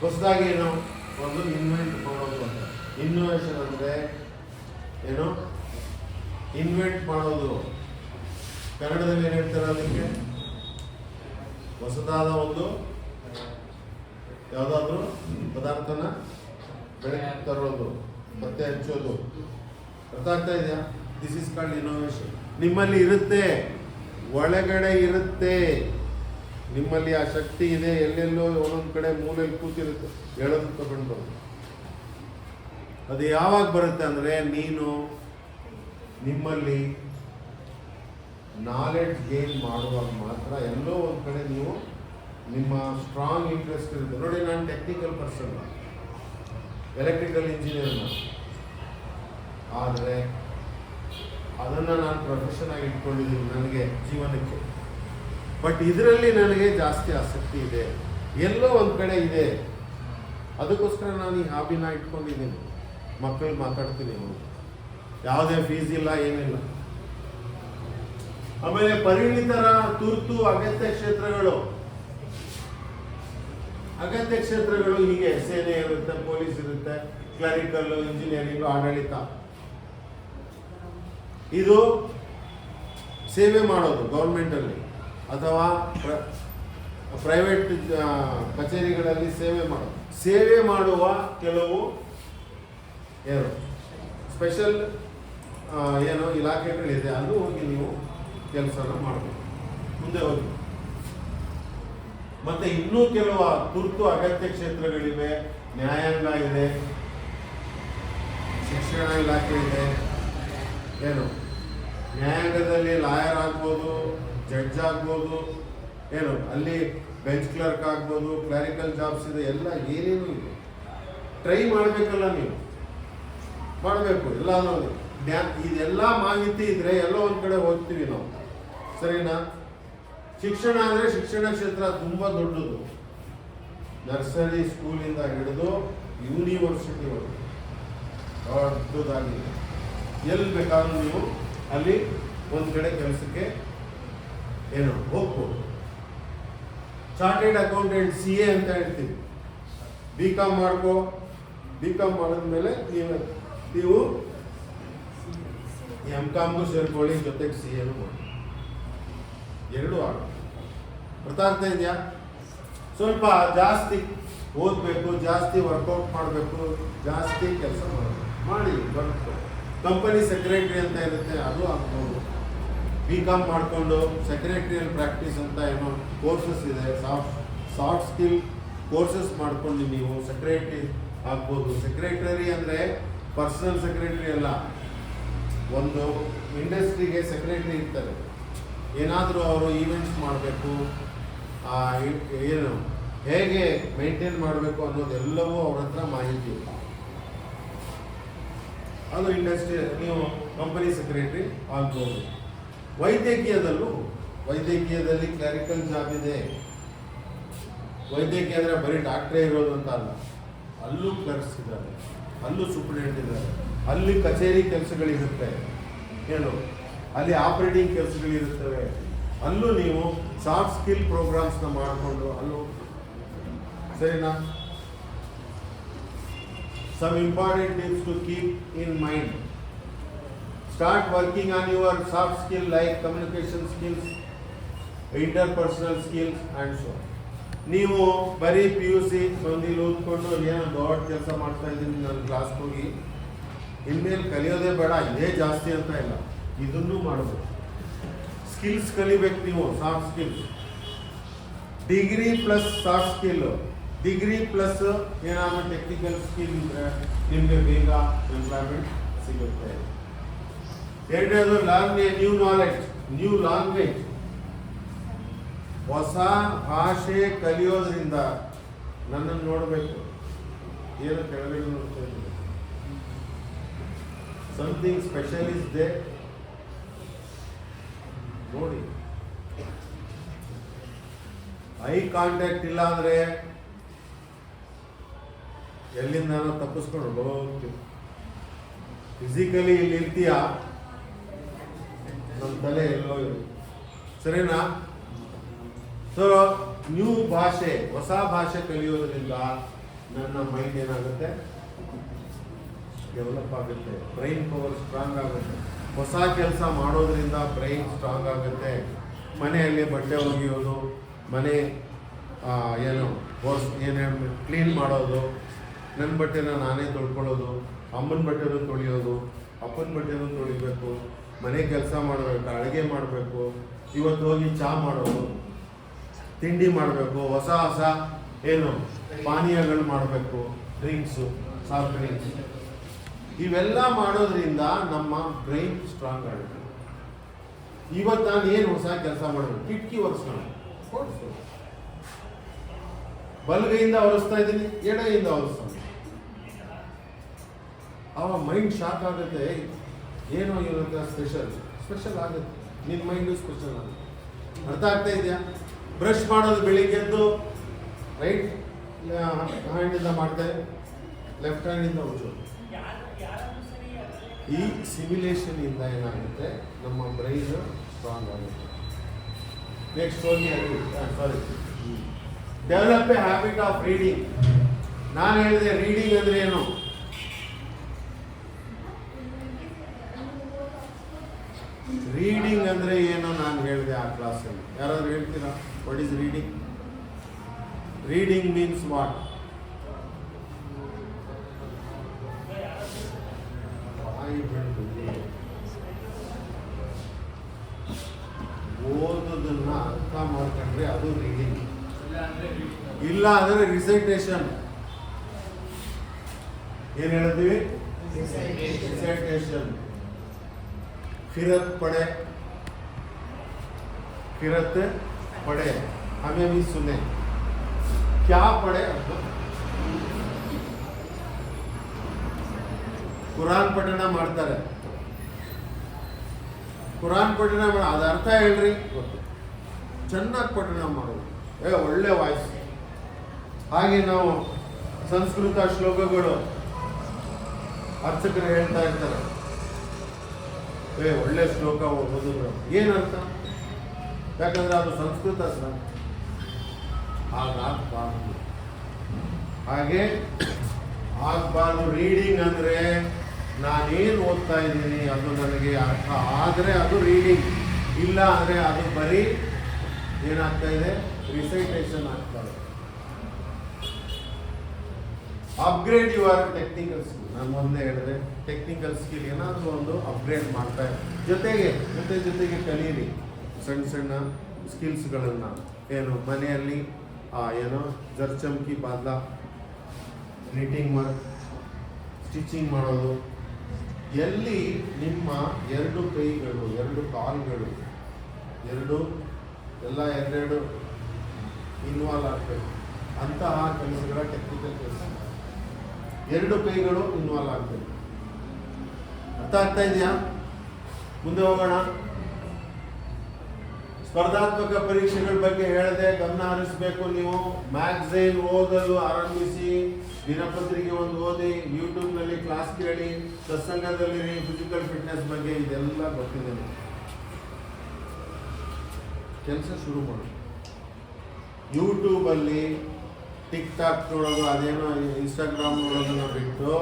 ಹೊಸದಾಗಿ ಏನು ಒಂದು ಇನ್ವೆಂಟ್ ಮಾಡೋದು ಅಂತ. ಇನ್ನೋವೇಷನ್ ಅಂದರೆ ಏನು? ಇನ್ವೆಂಟ್ ಮಾಡೋದು. ಕನ್ನಡದಲ್ಲಿ ಏನು ಹೇಳ್ತಾರೆ ಅದಕ್ಕೆ? ಹೊಸದಾದ ಒಂದು ಯಾವುದಾದ್ರೂ ಪದಾರ್ಥನ ಬೆಳಕಿಗೆ ತರೋದು, ಪತ್ತೆ ಹಚ್ಚೋದು. ಅರ್ಥ ಆಗ್ತಾ ಇದೆಯಾ? This is called innovation. ನಿಮ್ಮಲ್ಲಿ ಇರುತ್ತೆ, ಒಳಗಡೆ ಇರುತ್ತೆ, ನಿಮ್ಮಲ್ಲಿ ಆ ಶಕ್ತಿ ಇದೆ. ಎಲ್ಲೆಲ್ಲೋ ಒಂದೊಂದು ಕಡೆ ಮೂಲೆಯಲ್ಲಿ ಕೂತಿರುತ್ತೆ, ಹೇಳೋದು ತಗೊಂಡು ಬರೋದು. ಅದು ಯಾವಾಗ ಬರುತ್ತೆ ಅಂದರೆ ನೀನು ನಿಮ್ಮಲ್ಲಿ ನಾಲೆಡ್ಜ್ ಗೇನ್ ಮಾಡುವಾಗ ಮಾತ್ರ. ಎಲ್ಲೋ ಒಂದು ಕಡೆ ನೀವು ನಿಮ್ಮ ಸ್ಟ್ರಾಂಗ್ ಇಂಟ್ರೆಸ್ಟ್ ಇರುತ್ತೆ. ನೋಡಿ, ನಾನು ಟೆಕ್ನಿಕಲ್ ಪರ್ಸನ್, ಎಲೆಕ್ಟ್ರಿಕಲ್ ಇಂಜಿನಿಯರ್, ಆದರೆ ಅದನ್ನು ನಾನು ಪ್ರೊಫೆಷನ್ ಆಗಿ ಇಟ್ಕೊಂಡಿದ್ದೀನಿ ನನಗೆ ಜೀವನಕ್ಕೆ. ಬಟ್ ಇದರಲ್ಲಿ ನನಗೆ ಜಾಸ್ತಿ ಆಸಕ್ತಿ ಇದೆ, ಎಲ್ಲೋ ಒಂದು ಕಡೆ ಇದೆ. ಅದಕ್ಕೋಸ್ಕರ ನಾನು ಈ ಹಾಬಿನ ಇಟ್ಕೊಂಡಿದ್ದೀನಿ. ಮಕ್ಕಳು ಮಾತಾಡ್ತೀನಿ, ಯಾವುದೇ ಫೀಸ್ ಇಲ್ಲ, ಏನಿಲ್ಲ. ಆಮೇಲೆ ಪರಿಣಿತರ ತುರ್ತು ಅಗತ್ಯ ಕ್ಷೇತ್ರಗಳು. ಅಗತ್ಯ ಕ್ಷೇತ್ರಗಳು ಹೀಗೆ ಸೇನೆ ಇರುತ್ತೆ, ಪೊಲೀಸ್ ಇರುತ್ತೆ, ಕ್ಲರಿಕಲ್, ಇಂಜಿನಿಯರಿಂಗ್, ಆಡಳಿತ. ಇದು ಸೇವೆ ಮಾಡೋದು ಗೌರ್ಮೆಂಟಲ್ಲಿ ಅಥವಾ ಪ್ರೈವೇಟ್ ಕಚೇರಿಗಳಲ್ಲಿ ಸೇವೆ ಮಾಡೋದು. ಸೇವೆ ಮಾಡುವ ಕೆಲವು ಏನು ಸ್ಪೆಷಲ್ ಏನೋ ಇಲಾಖೆಗಳಿದೆ, ಅದು ಹೋಗಿ ನೀವು ಕೆಲಸನ ಮಾಡಬೇಕು, ಮುಂದೆ ಹೋಗಿ. ಮತ್ತೆ ಇನ್ನೂ ಕೆಲವು ತುರ್ತು ಅಗತ್ಯ ಕ್ಷೇತ್ರಗಳಿವೆ. ನ್ಯಾಯಾಂಗ ಇದೆ, ಶಿಕ್ಷಣ ಇಲಾಖೆ ಇದೆ. ಏನು ನ್ಯಾಯಾಂಗದಲ್ಲಿ ಲಾಯರ್ ಆಗ್ಬೋದು, ಜಡ್ಜ್ ಆಗ್ಬೋದು, ಏನು ಅಲ್ಲಿ ಬೆಂಚ್ ಕ್ಲರ್ಕ್ ಆಗ್ಬೋದು, ಕ್ಲರಿಕಲ್ ಜಾಬ್ಸ್ ಇದೆ, ಎಲ್ಲ ಏನೇನು ಇದೆ. ಟ್ರೈ ಮಾಡಬೇಕಲ್ಲ, ನೀವು ಮಾಡಬೇಕು ಎಲ್ಲಾನು. ಇದೆಲ್ಲ ಮಾಹಿತಿ ಇದ್ರೆ ಎಲ್ಲೋ ಒಂದು ಕಡೆ ಹೋಗ್ತೀವಿ ನಾವು, ಸರಿನಾ? ಶಿಕ್ಷಣ ಅಂದರೆ ಶಿಕ್ಷಣ ಕ್ಷೇತ್ರ ತುಂಬ ದೊಡ್ಡದು. ನರ್ಸರಿ ಸ್ಕೂಲಿಂದ ಹಿಡಿದು ಯೂನಿವರ್ಸಿಟಿವರೆಗೂ ದೊಡ್ಡದಾಗಿದೆ. ಎಲ್ಲಿ ಬೇಕಾದ್ರೂ ನೀವು ಅಲ್ಲಿ ಒಂದು ಕಡೆ ಕೆಲಸಕ್ಕೆ ಏನು ಹೋಗ್ಬೋದು. ಚಾರ್ಟೆಡ್ ಅಕೌಂಟೆಂಟ್, CA ಅಂತ ಹೇಳ್ತೀವಿ. BCom ಮಾಡ್ಕೋ, BCom ಮಾಡಿದ್ಮೇಲೆ ನೀವು MComಗೂ ಸೇರ್ಕೊಳ್ಳಿ, ಜೊತೆಗೆ CAನೂ ಮಾಡಿ. ಎರಡೂ ಆಗ. ಅರ್ಥ ಆಗ್ತಾ ಇದೆಯಾ? ಸ್ವಲ್ಪ ಜಾಸ್ತಿ ಓದಬೇಕು, ಜಾಸ್ತಿ ವರ್ಕೌಟ್ ಮಾಡಬೇಕು, ಜಾಸ್ತಿ ಕೆಲಸ ಮಾಡಿ ಬರುತ್ತೆ. ಕಂಪನಿ ಸೆಕ್ರೆಟರಿ ಅಂತ ಇರುತ್ತೆ, ಅದು ಆಗ್ಬೋದು. BCom ಮಾಡಿಕೊಂಡು ಸೆಕ್ರೆಟರಿಯಲ್ ಪ್ರಾಕ್ಟೀಸ್ ಅಂತ ಏನೋ ಕೋರ್ಸಸ್ ಇದೆ, ಸಾಫ್ಟ್ ಸ್ಕಿಲ್ ಕೋರ್ಸಸ್ ಮಾಡ್ಕೊಂಡು ನೀವು ಸೆಕ್ರೆಟರಿ ಆಗ್ಬೋದು. ಸೆಕ್ರೆಟರಿ ಅಂದರೆ ಪರ್ಸನಲ್ ಸೆಕ್ರೆಟರಿ ಅಲ್ಲ, ಒಂದು ಇಂಡಸ್ಟ್ರಿಗೆ ಸೆಕ್ರೆಟರಿ ಇರ್ತಾರೆ. ಏನಾದರೂ ಅವರು ಈವೆಂಟ್ಸ್ ಮಾಡಬೇಕು, ಏನು ಹೇಗೆ ಮೇಂಟೈನ್ ಮಾಡಬೇಕು ಅನ್ನೋದೆಲ್ಲವೂ ಅವ್ರ ಹತ್ರ ಮಾಹಿತಿ ಇಲ್ಲ. ಅದು ಇಂಡಸ್ಟ್ರಿ, ನೀವು ಕಂಪನಿ ಸೆಕ್ರೆಟರಿ ಆಗ್ಬೋದು. ವೈದ್ಯಕೀಯದಲ್ಲಿ ಕ್ಲರಿಕಲ್ ಜಾಬ್ ಇದೆ. ವೈದ್ಯಕೀಯ ಅಂದರೆ ಬರೀ ಡಾಕ್ಟ್ರೇ ಇರೋದು ಅಂತ ಅಲ್ಲ, ಅಲ್ಲೂ ಕ್ಲರ್ಕ್ಸ್ ಇದ್ದಾರೆ, ಅಲ್ಲೂ ಸೂಪರ್ಡೆಂಟ್ ಇದ್ದಾರೆ, ಅಲ್ಲಿ ಕಚೇರಿ ಕೆಲಸಗಳಿರುತ್ತೆ, ಏನು ಅಲ್ಲಿ ಆಪರೇಟಿಂಗ್ ಕೆಲಸಗಳಿರುತ್ತವೆ, ಅಲ್ಲೂ ನೀವು ಸಾಫ್ಟ್ ಸ್ಕಿಲ್ ಪ್ರೋಗ್ರಾಮ್ಸ್ನ ಮಾಡಿಕೊಂಡು ಅಲ್ಲೂ ಸರಿನಾ. Some important tips to keep in mind. Start working on your soft skill like communication skills, interpersonal skills and so. ನೀವು ಬರೀ PUC ಸಂದಿಲಿ ಓದ್ಕೊಂಡು ಏನೋ ದೊಡ್ಡ ಕೆಲಸ ಮಾಡ್ತಾ ಇದ್ದೀನಿ ನನ್ನ ಕ್ಲಾಸ್ಗೆ ಹೋಗಿ ಇನ್ಮೇಲೆ ಕಲಿಯೋದೇ ಬೇಡ ಇದೇ ಜಾಸ್ತಿ ಅಂತ ಇಲ್ಲ, ಇದನ್ನೂ ಮಾಡಬೇಕು. ಸ್ಕಿಲ್ಸ್ ಕಲಿಬೇಕು ನೀವು, soft skills. Degree plus soft skill, degree plus ಏನಾದರೂ ಟೆಕ್ನಿಕಲ್ ಸ್ಕಿಲ್ ಇದ್ದರೆ ನಿಮಗೆ ಬೇಗ ಎಂಪ್ಲಾಯ್ಮೆಂಟ್ ಸಿಗುತ್ತೆ. ಎರಡನೇದು learn A new knowledge, new language. ಹೊಸ ಭಾಷೆ ಕಲಿಯೋದ್ರಿಂದ ನನ್ನನ್ನು ನೋಡಬೇಕು, ಏನು ಕೆಳಗಡೆ ನೋಡ್ತಾ ಇದ್ದೀನಿ, ಸಮಥಿಂಗ್ ಸ್ಪೆಷಲ್ ಇಸ್ ದೇ ನೋಡಿ. ಐ ಕಾಂಟ್ಯಾಕ್ಟ್ ಇಲ್ಲ ಅಂದರೆ ಎಲ್ಲಿಂದ ತಪ್ಪಿಸ್ಕೊಂಡು ಹೋಗ್ತೀವಿ. ಫಿಸಿಕಲಿ ಇಲ್ಲಿ ಇರ್ತೀಯ, ನಮ್ಮ ತಲೆ ಎಲ್ಲೋ ಇದೆ, ಸರಿನಾ. ಸೊ ನ್ಯೂ ಭಾಷೆ, ಹೊಸ ಭಾಷೆ ಕಲಿಯೋದ್ರಿಂದ ನನ್ನ ಮೈಂಡ್ ಏನಾಗುತ್ತೆ, ಡೆವಲಪ್ ಆಗುತ್ತೆ, ಬ್ರೈನ್ ಪವರ್ ಸ್ಟ್ರಾಂಗ್ ಆಗುತ್ತೆ. ಹೊಸ ಕೆಲಸ ಮಾಡೋದ್ರಿಂದ ಬ್ರೈನ್ ಸ್ಟ್ರಾಂಗ್ ಆಗುತ್ತೆ. ಮನೆಯಲ್ಲಿ ಬಟ್ಟೆ ಒಗೆಯೋದು, ಮನೆ ಏನು ಏನೇನು ಕ್ಲೀನ್ ಮಾಡೋದು, ನನ್ನ ಬಟ್ಟೆನ ನಾನೇ ತೊಳ್ಕೊಳ್ಳೋದು, ಅಮ್ಮನ ಬಟ್ಟೆನೂ ತೊಳೆಯೋದು, ಅಪ್ಪನ ಬಟ್ಟೆನೂ ತೊಳಿಬೇಕು, ಮನೆ ಕೆಲಸ ಮಾಡಬೇಕು, ಅಡುಗೆ ಮಾಡಬೇಕು, ಇವತ್ತು ಹೋಗಿ ಚಹಾ ಮಾಡೋದು, ತಿಂಡಿ ಮಾಡಬೇಕು, ಹೊಸ ಹೊಸ ಏನು ಪಾನೀಯಗಳು ಮಾಡಬೇಕು, ಡ್ರಿಂಕ್ಸು, ಸಾಫ್ಟ್ ಡ್ರಿಂಕ್ಸ್, ಇವೆಲ್ಲ ಮಾಡೋದ್ರಿಂದ ನಮ್ಮ ಬ್ರೈನ್ ಸ್ಟ್ರಾಂಗ್ ಆಗುತ್ತೆ. ಇವತ್ತು ನಾನು ಏನು ಹೊಸ ಕೆಲಸ ಮಾಡಬೇಕು, ಕಿಟಕಿ ಒರೆಸೋಣ, ಬಲಗೈಯಿಂದ ಒರೆಸ್ತಾ ಇದ್ದೀನಿ, ಎಡಗೈಯಿಂದ ಒರೆಸ್ತಾನೆ, ಅವ ಮೈಂಡ್ ಶಾಕ್ ಆಗುತ್ತೆ, ಏನೋ ಇವತ್ತು ಸ್ಪೆಷಲ್ ಆಗುತ್ತೆ, ನಿನ್ನ ಮೈಂಡು ಸ್ಪೆಷಲ್ ಆಗುತ್ತೆ. ಅರ್ಥ ಆಗ್ತಾ ಇದೆಯಾ? ಬ್ರಷ್ ಮಾಡೋದು ಬೆಳಿಗ್ಗೆದ್ದು ರೈಟ್ ಹ್ಯಾಂಡಿಂದ ಮಾಡ್ತಾರೆ, ಲೆಫ್ಟ್ ಹ್ಯಾಂಡಿಂದ ಉಜ್ಜೋದು. ಈ ಸಿಮ್ಯುಲೇಷನ್ ಇಂದ ಏನಾಗುತ್ತೆ, ನಮ್ಮ ಬ್ರೈನ್ ಸ್ಟ್ರಾಂಗ್ ಆಗುತ್ತೆ. ನೆಕ್ಸ್ಟ್ ಹೋಗಿ ಸಾರಿ, develop a habit of reading. ನಾನು ಹೇಳಿದೆ ರೀಡಿಂಗ್ ಅಂದ್ರೆ ಏನು, ರೀಡಿಂಗ್ ಅಂದ್ರೆ ಏನು ನಾನು ಹೇಳಿದೆ ಆ ಕ್ಲಾಸಲ್ಲಿ. ಯಾರಾದ್ರೂ ಹೇಳ್ತೀರಾ what is reading? Reading means what? ಓದೋದನ್ನ ಅರ್ಥ ಮಾಡ್ಕೊಂಡ್ರೆ ಅದು ರೀಡಿಂಗ್, ಇಲ್ಲ ಅಂದ್ರೆ ರಿಸೈಟೇಷನ್. ಏನ್ ಹೇಳಿದ್ವಿ? ರಿಸೈಟೇಷನ್. फिरत पड़े, फिरत पड़े, हमें भी सुने. क्या पढ़े? ಕುರಾನ್ ಪಠಣ ಮಾಡ್ತಾರೆ, ಕುರಾನ್ ಪಠಣ ಅದ ಅರ್ಥ ಹೇಳ್ರಿ, ಗೊತ್ತು, ಚೆನ್ನಾಗಿ ಪಠಣ ಮಾಡೋದು, ಒಳ್ಳೆ ವಾಯ್ಸ್. ಹಾಗೆ ನಾವು ಸಂಸ್ಕೃತ ಶ್ಲೋಕಗಳು ಅರ್ಚಕರು ಹೇಳ್ತಾ ಇರ್ತಾರೆ, ಒಳ್ಳೆ ಶ್ಲೋಕ ಓದಿದ್ರು, ಏನರ್ಥ? ಯಾಕಂದ್ರೆ ಅದು ಸಂಸ್ಕೃತ ಸರ್, ಹಾಗಾಗಬಾರ್ದು. ಹಾಗೆ ಆಗಬಾರ್ದು. ರೀಡಿಂಗ್ ಅಂದರೆ ನಾನೇನು ಓದ್ತಾ ಇದ್ದೀನಿ ಅದು ನನಗೆ ಅರ್ಥ ಆದರೆ ಅದು ರೀಡಿಂಗ್, ಇಲ್ಲ ಅಂದರೆ ಅದು ಬರೀ ಏನಾಗ್ತಾ ಇದೆ, ರಿಸೈಟೇಷನ್ ಆಗ್ತಾ ಇದೆ. Upgrade your technical skill. ನಾನು ಮೊದಲೇ ಹೇಳಿದೆ, ಟೆಕ್ನಿಕಲ್ ಸ್ಕಿಲ್ ಏನಾದರೂ ಒಂದು ಅಪ್ಗ್ರೇಡ್ ಮಾಡ್ತಾ ಇದೆ. ಜೊತೆಗೆ ಕಲೀರಿ ಸಣ್ಣ ಸಣ್ಣ ಸ್ಕಿಲ್ಸ್ಗಳನ್ನು. ಏನು ಮನೆಯಲ್ಲಿ ಏನೋ ಜರ್ಚಮ್ಕಿ ಬಾದ್ಲ, ನಿಟ್ಟಿಂಗ್ ವರ್ಕ್, ಸ್ಟಿಚಿಂಗ್ ಮಾಡೋದು. ಎಲ್ಲಿ ನಿಮ್ಮ ಎರಡು ಕೈಗಳು, ಎರಡು ಕಾಲುಗಳು, ಎರಡು ಇನ್ವಾಲ್ವ್ ಆಗಬೇಕು ಅಂತಹ ಕೆಲಸಗಳ ಟೆಕ್ನಿಕಲ್ ಕೆಲಸ. ಎರಡು ಕೈಗಳು ಇನ್ವಾಲ್ವ್ ಆಗಬೇಕು. ಅರ್ಥ ಆಗ್ತಾ ಇದೆಯಾ? ಮುಂದೆ ಹೋಗೋಣ. ಸ್ಪರ್ಧಾತ್ಮಕ ಪರೀಕ್ಷೆಗಳ ಬಗ್ಗೆ ಹೇಳದೆ ಗಮನ ಹರಿಸಬೇಕು. ನೀವು ಮ್ಯಾಗಝೈನ್ ಓದಲು ಆರಂಭಿಸಿ, ದಿನಪತ್ರಿಕೆ ಒಂದು ಓದಿ, ಯೂಟ್ಯೂಬ್ನಲ್ಲಿ ಕ್ಲಾಸ್ ಕೇಳಿ, ಸತ್ಸಂಗದಲ್ಲಿ ಫಿಸಿಕಲ್ ಫಿಟ್ನೆಸ್ ಬಗ್ಗೆ ಇದೆಲ್ಲ ಗೊತ್ತಿದೆ. ಕೆಲಸ ಶುರು ಮಾಡಿ. ಯೂಟ್ಯೂಬಲ್ಲಿ ಟಿಕ್ ಟಾಕ್ ನೋಡೋದು, ಅದೇನೋ ಇನ್ಸ್ಟಾಗ್ರಾಮ್ ನೋಡೋದನ್ನ ಬಿಟ್ಟು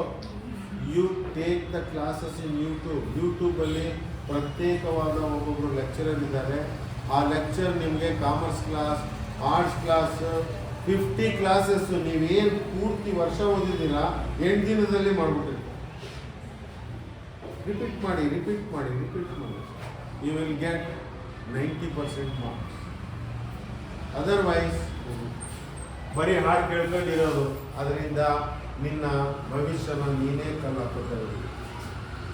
you take the classes in ಯೂಟ್ಯೂಬಲ್ಲಿ ಪ್ರತ್ಯೇಕವಾದ ಒಬ್ಬೊಬ್ಬರು ಲೆಕ್ಚರರ್ ಇದ್ದಾರೆ. ಆ ಲೆಕ್ಚರ್ ನಿಮಗೆ commerce class, arts class, 50 classes ನೀವೇನು ಪೂರ್ತಿ ವರ್ಷ ಓದಿದ್ದೀರಾ 8 ದಿನದಲ್ಲಿ ಮಾಡಿಬಿಟ್ಟಿರಿ. ರಿಪೀಟ್ ಮಾಡಿ. You will get 90% marks. Otherwise ಬರೀ ಹಾಡು ಕೇಳ್ಕೊಂಡಿರೋದು, ಅದರಿಂದ ನಿನ್ನ ಭವಿಷ್ಯನ ನೀನೇ ಕಲ್ಲು ಹಾಕೋತಾ ಇರೋದು.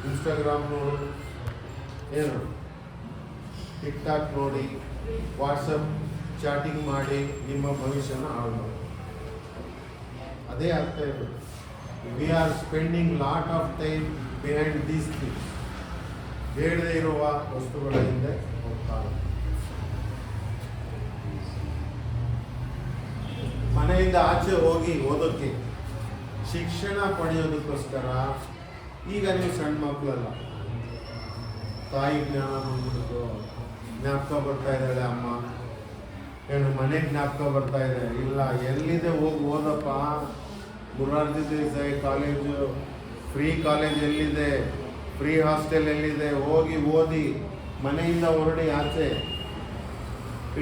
ಇನ್ಸ್ಟಾಗ್ರಾಮ್ ನೋಡು, ಏನು ಟಿಕ್ ಟಾಕ್ ನೋಡಿ, ವಾಟ್ಸಪ್ ಚಾಟಿಂಗ್ ಮಾಡಿ ನಿಮ್ಮ ಭವಿಷ್ಯನ ಹಾಳು ಮಾಡಿ. ಅದೇ ಆಗ್ತಾ ಇರೋದು. We are spending lot of time behind these things. ಬೇಡದೇ ಇರುವ ವಸ್ತುಗಳ ಹಿಂದೆ ಹೋಗ್ತಾರೆ. ಮನೆಯಿಂದ ಆಚೆ ಹೋಗಿ ಓದೋಕ್ಕೆ, ಶಿಕ್ಷಣ ಪಡೆಯೋದಕ್ಕೋಸ್ಕರ ಈಗ ನೀವು ಸಣ್ಣ ಮಕ್ಕಳಲ್ಲ, ತಾಯಿ ಜ್ಞಾನ ಬಂದ್ಬಿಟ್ಟು ಜ್ಞಾಪಕ ಬರ್ತಾ ಇದ್ದಾಳೆ ಅಮ್ಮ, ಏನು ಮನೆ ಜ್ಞಾಪಕ ಬರ್ತಾ ಇದೆ. ಇಲ್ಲ, ಎಲ್ಲಿದೆ ಹೋಗಿ ಓದಪ್ಪ. Morarji Desai college, free college ಎಲ್ಲಿದೆ, ಫ್ರೀ ಹಾಸ್ಟೆಲ್ ಎಲ್ಲಿದೆ, ಹೋಗಿ ಓದಿ. ಮನೆಯಿಂದ ಹೊರಡಿ ಆಚೆ.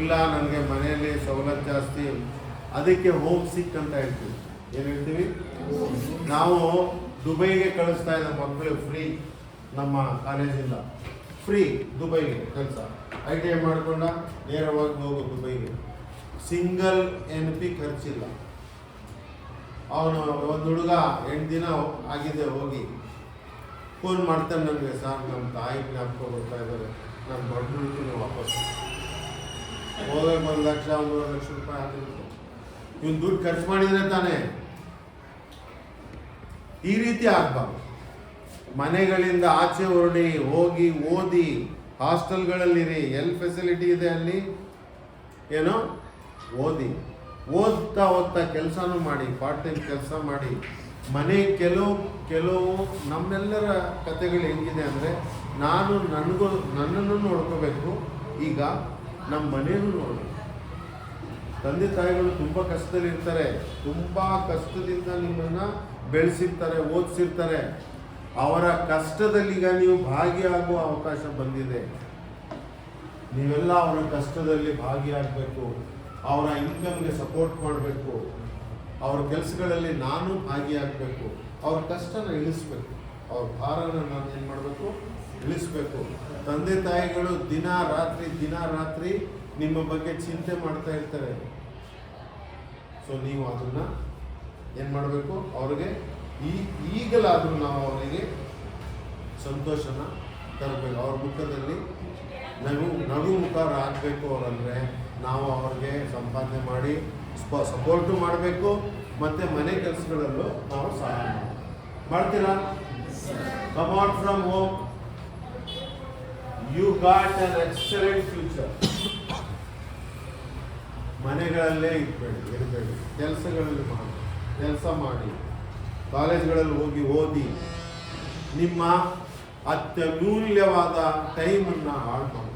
ಇಲ್ಲ, ನನಗೆ ಮನೆಯಲ್ಲಿ ಸವಲತ್ತು ಜಾಸ್ತಿ, ಅದಕ್ಕೆ ಹೋಮ್ ಸಿಕ್ ಅಂತ ಹೇಳ್ತೀವಿ. ಏನು ಹೇಳ್ತೀವಿ ನಾವು? ದುಬೈಗೆ ಕಳಿಸ್ತಾ ಇದ್ದ ಮಕ್ಕಳು ಫ್ರೀ, ನಮ್ಮ ಕಾಲೇಜಿಂದ ಫ್ರೀ ದುಬೈಗೆ ಕೆಲಸ. ITI ಮಾಡಿಕೊಂಡ ನೇರವಾಗಿ ಹೋಗು ದುಬೈಗೆ. Single NP ಖರ್ಚಿಲ್ಲ. ಅವನು ಒಂದು ಹುಡುಗ 8 ದಿನ ಆಗಿದೆ ಹೋಗಿ ಫೋನ್ ಮಾಡ್ತಾನೆ ನನಗೆ, ಸರ್ ನಮ್ಮ ತಾಯಿ ಜ್ಞಾಪಕ ಬರ್ತಾ ಇದ್ದಾರೆ, ನಾನು ಬರ್ಬಿಡ್ತೀನಿ ವಾಪಸ್. ಹೋದಾಗ 1 ಲಕ್ಷ 1.5 ಲಕ್ಷ ರೂಪಾಯಿ ಆಗಿರುತ್ತೆ. ಇವನು ದುಡ್ಡು ಖರ್ಚು ಮಾಡಿದ್ರೆ ತಾನೇ. ಈ ರೀತಿ ಆಗ್ಬಾರ್ದು. ಮನೆಗಳಿಂದ ಆಚೆ ಹೊರಡಿ, ಹೋಗಿ ಓದಿ, ಹಾಸ್ಟೆಲ್ಗಳಲ್ಲಿರಿ, ಎಲ್ಲಿ ಫೆಸಿಲಿಟಿ ಇದೆ ಅಲ್ಲಿ ಏನೋ ಓದಿ. ಓದ್ತಾ ಕೆಲಸನೂ ಮಾಡಿ, ಪಾರ್ಟ್ ಟೈಮ್ ಕೆಲಸ ಮಾಡಿ. ಮನೆ ಕೆಲವು ನಮ್ಮೆಲ್ಲರ ಕಥೆಗಳು ಹೆಂಗಿದೆ ಅಂದರೆ, ನನ್ನನ್ನು ನೋಡ್ಕೋಬೇಕು, ಈಗ ನಮ್ಮ ಮನೆಯೂ ನೋಡಬೇಕು. ತಂದೆ ತಾಯಿಗಳು ತುಂಬ ಕಷ್ಟದಲ್ಲಿರ್ತಾರೆ, ತುಂಬ ಕಷ್ಟದಿಂದ ನಿಮ್ಮನ್ನು ಬೆಳೆಸಿರ್ತಾರೆ, ಓದಿಸಿರ್ತಾರೆ. ಅವರ ಕಷ್ಟದಲ್ಲಿ ಈಗ ನೀವು ಭಾಗಿಯಾಗುವ ಅವಕಾಶ ಬಂದಿದೆ. ನೀವೆಲ್ಲ ಅವರ ಕಷ್ಟದಲ್ಲಿ ಭಾಗಿಯಾಗಬೇಕು, ಅವರ ಇನ್ಕಮ್ಗೆ ಸಪೋರ್ಟ್ ಮಾಡಬೇಕು, ಅವ್ರ ಕೆಲಸಗಳಲ್ಲಿ ನಾನು ಭಾಗಿಯಾಗಬೇಕು, ಅವ್ರ ಕಷ್ಟನ ಇಳಿಸ್ಬೇಕು, ಅವ್ರ ಭಾರನ ನಾನು ಏನು ಮಾಡಬೇಕು, ಇಳಿಸ್ಬೇಕು. ತಂದೆ ತಾಯಿಗಳು ದಿನ ರಾತ್ರಿ ನಿಮ್ಮ ಬಗ್ಗೆ ಚಿಂತೆ ಮಾಡ್ತಾ ಇರ್ತಾರೆ. ಸೊ ನೀವು ಅದನ್ನು ಏನು ಮಾಡಬೇಕು, ಅವ್ರಿಗೆ ಈಗಲಾದರೂ ನಾವು ಅವರಿಗೆ ಸಂತೋಷನ ತರಬೇಕು. ಅವ್ರ ಮುಖದಲ್ಲಿ ನಗು ಮುಖಾರ ಆಗಬೇಕು. ಅವರಂದರೆ ನಾವು ಅವ್ರಿಗೆ ಸಂಪಾದನೆ ಮಾಡಿ ಸಪೋರ್ಟು ಮಾಡಬೇಕು, ಮತ್ತು ಮನೆ ಕೆಲಸಗಳಲ್ಲೂ ನಾವು ಸಹಾಯ ಮಾಡ್ತೀರಾ? Come out from home, you got an excellent future. ಮನೆಗಳಲ್ಲೇ ಇರಬೇಡಿ, ಕೆಲಸಗಳಲ್ಲಿ ಕೆಲಸ ಮಾಡಿ, ಕಾಲೇಜ್ಗಳಲ್ಲಿ ಹೋಗಿ ಓದಿ. ನಿಮ್ಮ ಅತ್ಯಮೂಲ್ಯವಾದ ಟೈಮನ್ನು ಹಾಳು ಮಾಡಿ.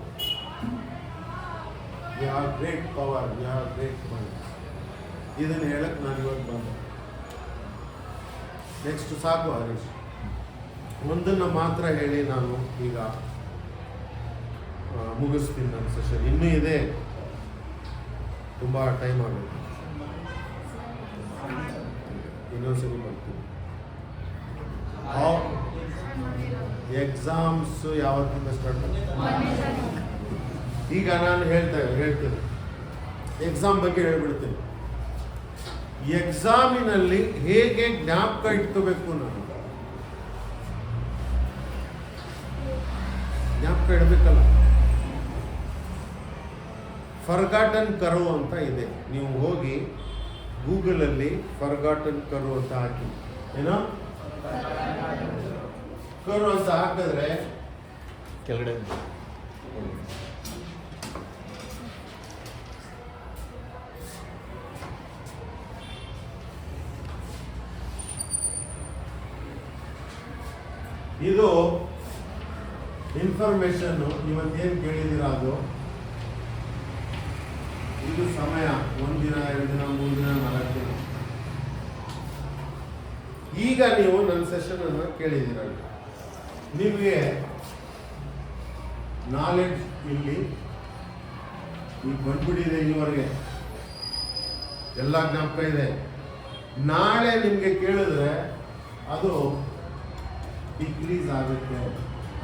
You have great power, you have great mind. ಇದನ್ನು ಹೇಳಕ್ಕೆ ನಾನು ಇವತ್ತು ಬಂದೆ. ನೆಕ್ಸ್ಟ್ ಸಾಕು ಹರೀಶ್, ಒಂದನ್ನು ಮಾತ್ರ ಹೇಳಿ ನಾನು ಈಗ ಮುಗಿಸ್ತೀನಿ ನನ್ನ ಸೆಷನ್. ಇನ್ನೂ ಇದೆ, ತುಂಬ ಟೈಮ್ ಆಗುತ್ತೆ. ಇನ್ನೊಂದ್ಸರಿ ಮಾಡ್ತೀನಿ. ಎಕ್ಸಾಮ್ಸ್ ಯಾವತ್ತಿಂದ ಸ್ಟಾರ್ಟ್? ಈಗ ನಾನು ಹೇಳ್ತೇನೆ ಎಕ್ಸಾಮ್ ಬಗ್ಗೆ ಹೇಳ್ಬಿಡ್ತೀನಿ. ಎಕ್ಸಾಮಿನಲ್ಲಿ ಹೇಗೆ ಜ್ಞಾಪಕ ಇಟ್ಕೋಬೇಕು, ನಾನು ಜ್ಞಾಪಕ ಇಡಬೇಕಲ್ಲ. ಫರ್ಗಾಟನ್ ಕರೋ ಅಂತ ಇದೆ, ನೀವು ಹೋಗಿ ಗೂಗಲಲ್ಲಿ ಫರ್ಗಾಟನ್ ಕರೋ ಅಂತ ಹಾಕಿ, ಏನೋ ಕರೋ ಅಂತ ಹಾಕಿದ್ರೆ ಕೆಳಗಡೆ ಇದು ಇನ್ಫಾರ್ಮೇಶನ್ ಇವತ್ತೇನು ಕೇಳಿದ್ದೀರ ಅದು ಇದು ಸಮಯ 1 ದಿನ 2 ದಿನ 3 ದಿನ 4 ದಿನ. ಈಗ ನೀವು ನನ್ನ ಸೆಷನ್ ಅನ್ನು ಕೇಳಿದ್ದೀರ, ನಿಮಗೆ ನಾಲೆಡ್ಜ್ ಇಲ್ಲಿ ಈಗ ಬಂದ್ಬಿಟ್ಟಿದೆ, ಇಲ್ಲಿವರೆಗೆ ಎಲ್ಲ ಜ್ಞಾಪಕ ಇದೆ. ನಾಳೆ ನಿಮಗೆ ಕೇಳಿದ್ರೆ ಅದು ಡಿಕ್ರೀಸ್ ಆಗುತ್ತೆ.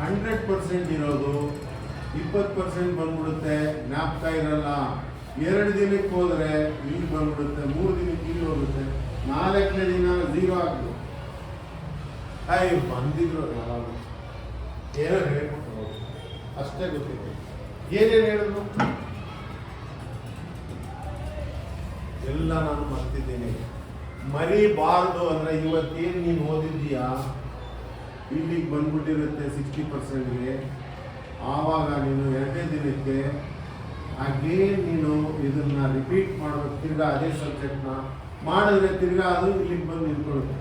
100% ಇರೋದು 20% ಬಂದ್ಬಿಡುತ್ತೆ, ಜ್ಞಾಪಕ ಇರಲ್ಲ. 2 ದಿನಕ್ಕೆ ಹೋದರೆ ಇಲ್ಲಿ ಬಂದ್ಬಿಡುತ್ತೆ, 3 ದಿನಕ್ಕೆ ಇಲ್ಲಿ ಹೋಗುತ್ತೆ, 4ನೇ ದಿನ 0 ಆಗ್ಬೋದು. ಬಂದಿದ್ರು ಯಾವಾಗ ಏನೋ ಹೇಳ್ಬಿಟ್ಟು ಹೋಗಿ ಅಷ್ಟೇ ಗೊತ್ತಿದೆ. ಏನೇನು ಹೇಳಿದ್ರು ಎಲ್ಲ ನಾನು ಮರ್ತಿದ್ದೀನಿ. ಮರಿಬಾರ್ದು ಅಂದರೆ ಇವತ್ತೇನು ನೀನು ಓದಿದ್ದೀಯಾ ಇಲ್ಲಿಗೆ ಬಂದ್ಬಿಟ್ಟಿರುತ್ತೆ 60%ಗೆ. ಆವಾಗ ನೀನು 2ನೇ ದಿನಕ್ಕೆ ಅಗೇನ್ ನೀನು ಇದನ್ನ ರಿಪೀಟ್ ಮಾಡಬೇಕು. ತಿರ್ಗಾ ಅದೇ ಸಬ್ಜೆಕ್ಟ್ನ ಮಾಡಿದ್ರೆ ತಿರ್ಗಾ ಅದು ಇಲ್ಲಿಗೆ ಬಂದು ನಿಂತ್ಕೊಳ್ಳುತ್ತೆ.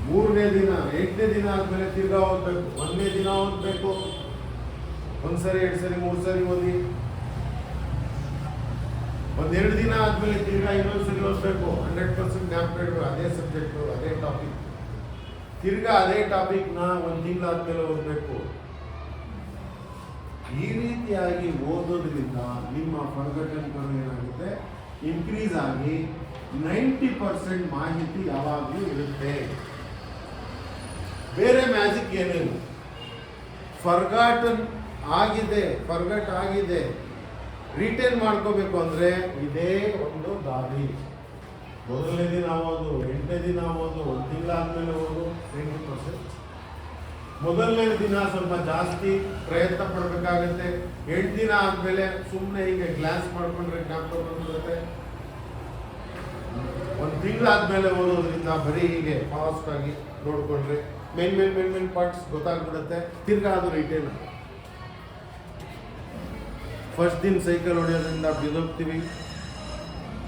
3ನೇ ದಿನ 8ನೇ ದಿನ ಆದಮೇಲೆ ತಿರ್ಗಾ ಓದಬೇಕು. 1ನೇ ದಿನ ಓದಬೇಕು, 1 ಸರಿ 2 ಸರಿ 3 ಸರಿ ಓದಿ. 1-2 ದಿನ ಆದಮೇಲೆ ತಿರ್ಗಾ ಇನ್ನೊಂದು ಸರಿ ಓದಬೇಕು. 100% ಜ್ಞಾಪಕ ಇಡಬೇಕು. ಅದೇ ಸಬ್ಜೆಕ್ಟು, ಅದೇ ಟಾಪಿಕ್. ತಿರ್ಗಾ ಅದೇ ಟಾಪಿಕ್ನ 1 ತಿಂಗಳಾದ್ಮೇಲೆ ಓದಬೇಕು. ಈ ರೀತಿಯಾಗಿ ಓದೋದ್ರಿಂದ ನಿಮ್ಮ ಫರ್ಗಟನ್ ಏನಾಗುತ್ತೆ, ಇನ್ಕ್ರೀಸ್ ಆಗಿ 90% ಮಾಹಿತಿ ಯಾವಾಗಲೂ ಇರುತ್ತೆ. ಬೇರೆ ಮ್ಯಾಜಿಕ್ ಏನೇನು ಫರ್ಗಾಟನ್ ಆಗಿದೆ ರಿಟೈನ್ ಮಾಡ್ಕೋಬೇಕು ಅಂದರೆ ಇದೇ ಒಂದು ದಾರಿ. ಮೊದಲನೇ ದಿನ ಓದು, 8ನೇ ದಿನ ಓದು, 1 ತಿಂಗಳಾದ್ಮೇಲೆ ಓದು 90%. ಮೊದಲನೇ ದಿನ ಸ್ವಲ್ಪ ಜಾಸ್ತಿ ಪ್ರಯತ್ನ ಪಡಬೇಕಾಗತ್ತೆ. 8 ದಿನ ಆದಮೇಲೆ ಸುಮ್ಮನೆ ಹೀಗೆ ಗ್ಲಾನ್ಸ್ ಮಾಡ್ಕೊಂಡ್ರೆ ಜ್ಞಾಪಕ ಬಂದ್ಬಿಡುತ್ತೆ. 1 ತಿಂಗಳಾದ್ಮೇಲೆ ಓದೋದ್ರಿಂದ ಬರೀ ಹೀಗೆ ಫಾಸ್ಟ್ ಆಗಿ ನೋಡ್ಕೊಂಡ್ರೆ ಮೇನ್ ಪಾರ್ಟ್ಸ್ ಗೊತ್ತಾಗ್ಬಿಡುತ್ತೆ. ತಿರ್ಗಾ ಅದು ರಿಟೈನ್. ಫಸ್ಟ್ ದಿನ ಸೈಕಲ್ ಹೊಡೆಯೋದ್ರಿಂದ ಬಿದ್ದೋಗ್ತೀವಿ.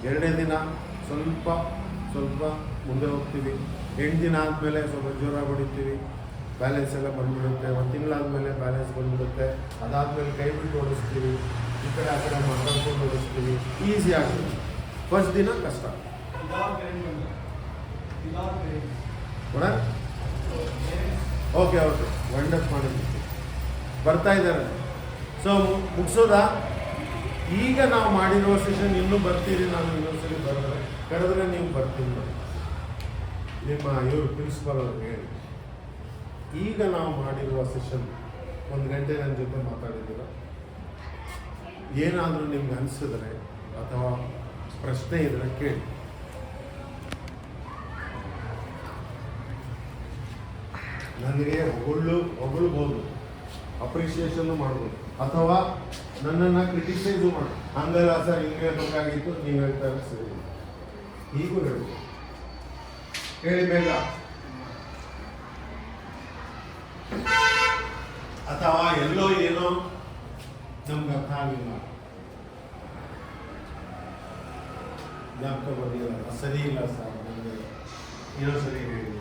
2ನೇ ದಿನ ಸ್ವಲ್ಪ ಮುಂದೆ ಹೋಗ್ತೀವಿ. 8 ದಿನ ಆದಮೇಲೆ ಸ್ವಲ್ಪ ಜೋರಾಗಿ ಹೊಡಿತೀವಿ, ಬ್ಯಾಲೆನ್ಸ್ ಎಲ್ಲ ಬಂದ್ಬಿಡುತ್ತೆ. 1 ತಿಂಗಳಾದ್ಮೇಲೆ ಬ್ಯಾಲೆನ್ಸ್ ಬಂದ್ಬಿಡುತ್ತೆ. ಅದಾದ್ಮೇಲೆ ಕೈ ಬಿಟ್ಟು ಓಡಿಸ್ತೀವಿ, ಈ ಕಡೆ ಆ ಕಡೆ ಮಾತಾಡ್ಕೊಂಡು ಓಡಿಸ್ತೀವಿ. ಈಸಿ ಆಗುತ್ತೆ. ಫಸ್ಟ್ ದಿನ ಕಷ್ಟ. ಓಕೆ ವಂಡರ್ ಮಾಡಿದ್ವಿ, ಬರ್ತಾ ಇದ್ದಾರೆ. ಸೊ ಮುಗಿಸೋದಾ? ಈಗ ನಾವು ಮಾಡಿರೋ ಸೆಷನ್ ಇನ್ನೂ ಬರ್ತೀರಿ. ನಾನು ಇನ್ನೊಂದ್ಸರಿ ಕರೆದ್ರೆ ನೀವು ಬರ್ತೀನಿ. ನಿಮ್ಮ ಇವರು ಪ್ರಿನ್ಸಿಪಾಲ್ ಅವ್ರಿಗೆ ಹೇಳಿ, ಈಗ ನಾವು ಮಾಡಿರುವ ಸೆಷನ್ 1 ಗಂಟೆ ನನ್ನ ಜೊತೆ ಮಾತಾಡಿದ್ದೀರ. ಏನಾದರೂ ನಿಮ್ಗೆ ಅನಿಸಿದ್ರೆ ಅಥವಾ ಪ್ರಶ್ನೆ ಇದ್ರೆ ಕೇಳಿ. ನನಗೆ ಹೊಗಳ್ಬೋದು, ಅಪ್ರಿಷಿಯೇಷನ್ನು ಮಾಡ್ಬೋದು, ಅಥವಾ ನನ್ನನ್ನು ಕ್ರಿಟಿಸೈಸು ಮಾಡಿ, ಹಂಗಲ್ಲ ಸರ್ ಹಿಂಗೆ ಬೇಕಾಗಿತ್ತು ನೀವು ಹೇಳ್ತಾರೆ ಸರಿ, ಹೀಗೂ ಹೇಳ್ಬೋದು. ಹೇಳಿ ಬೇಗ. ಅಥವಾ ಎಲ್ಲೋ ಏನೋ ನಮ್ಗೆ ಅರ್ಥ ಆಗಿಲ್ಲ, ಜ್ಞಾಪಕ ಬಂದಿಲ್ಲ, ಸರಿ ಇಲ್ಲ ಸರ್ ನನಗೆ ಏನೋ ಸರಿ ಹೇಳಿ.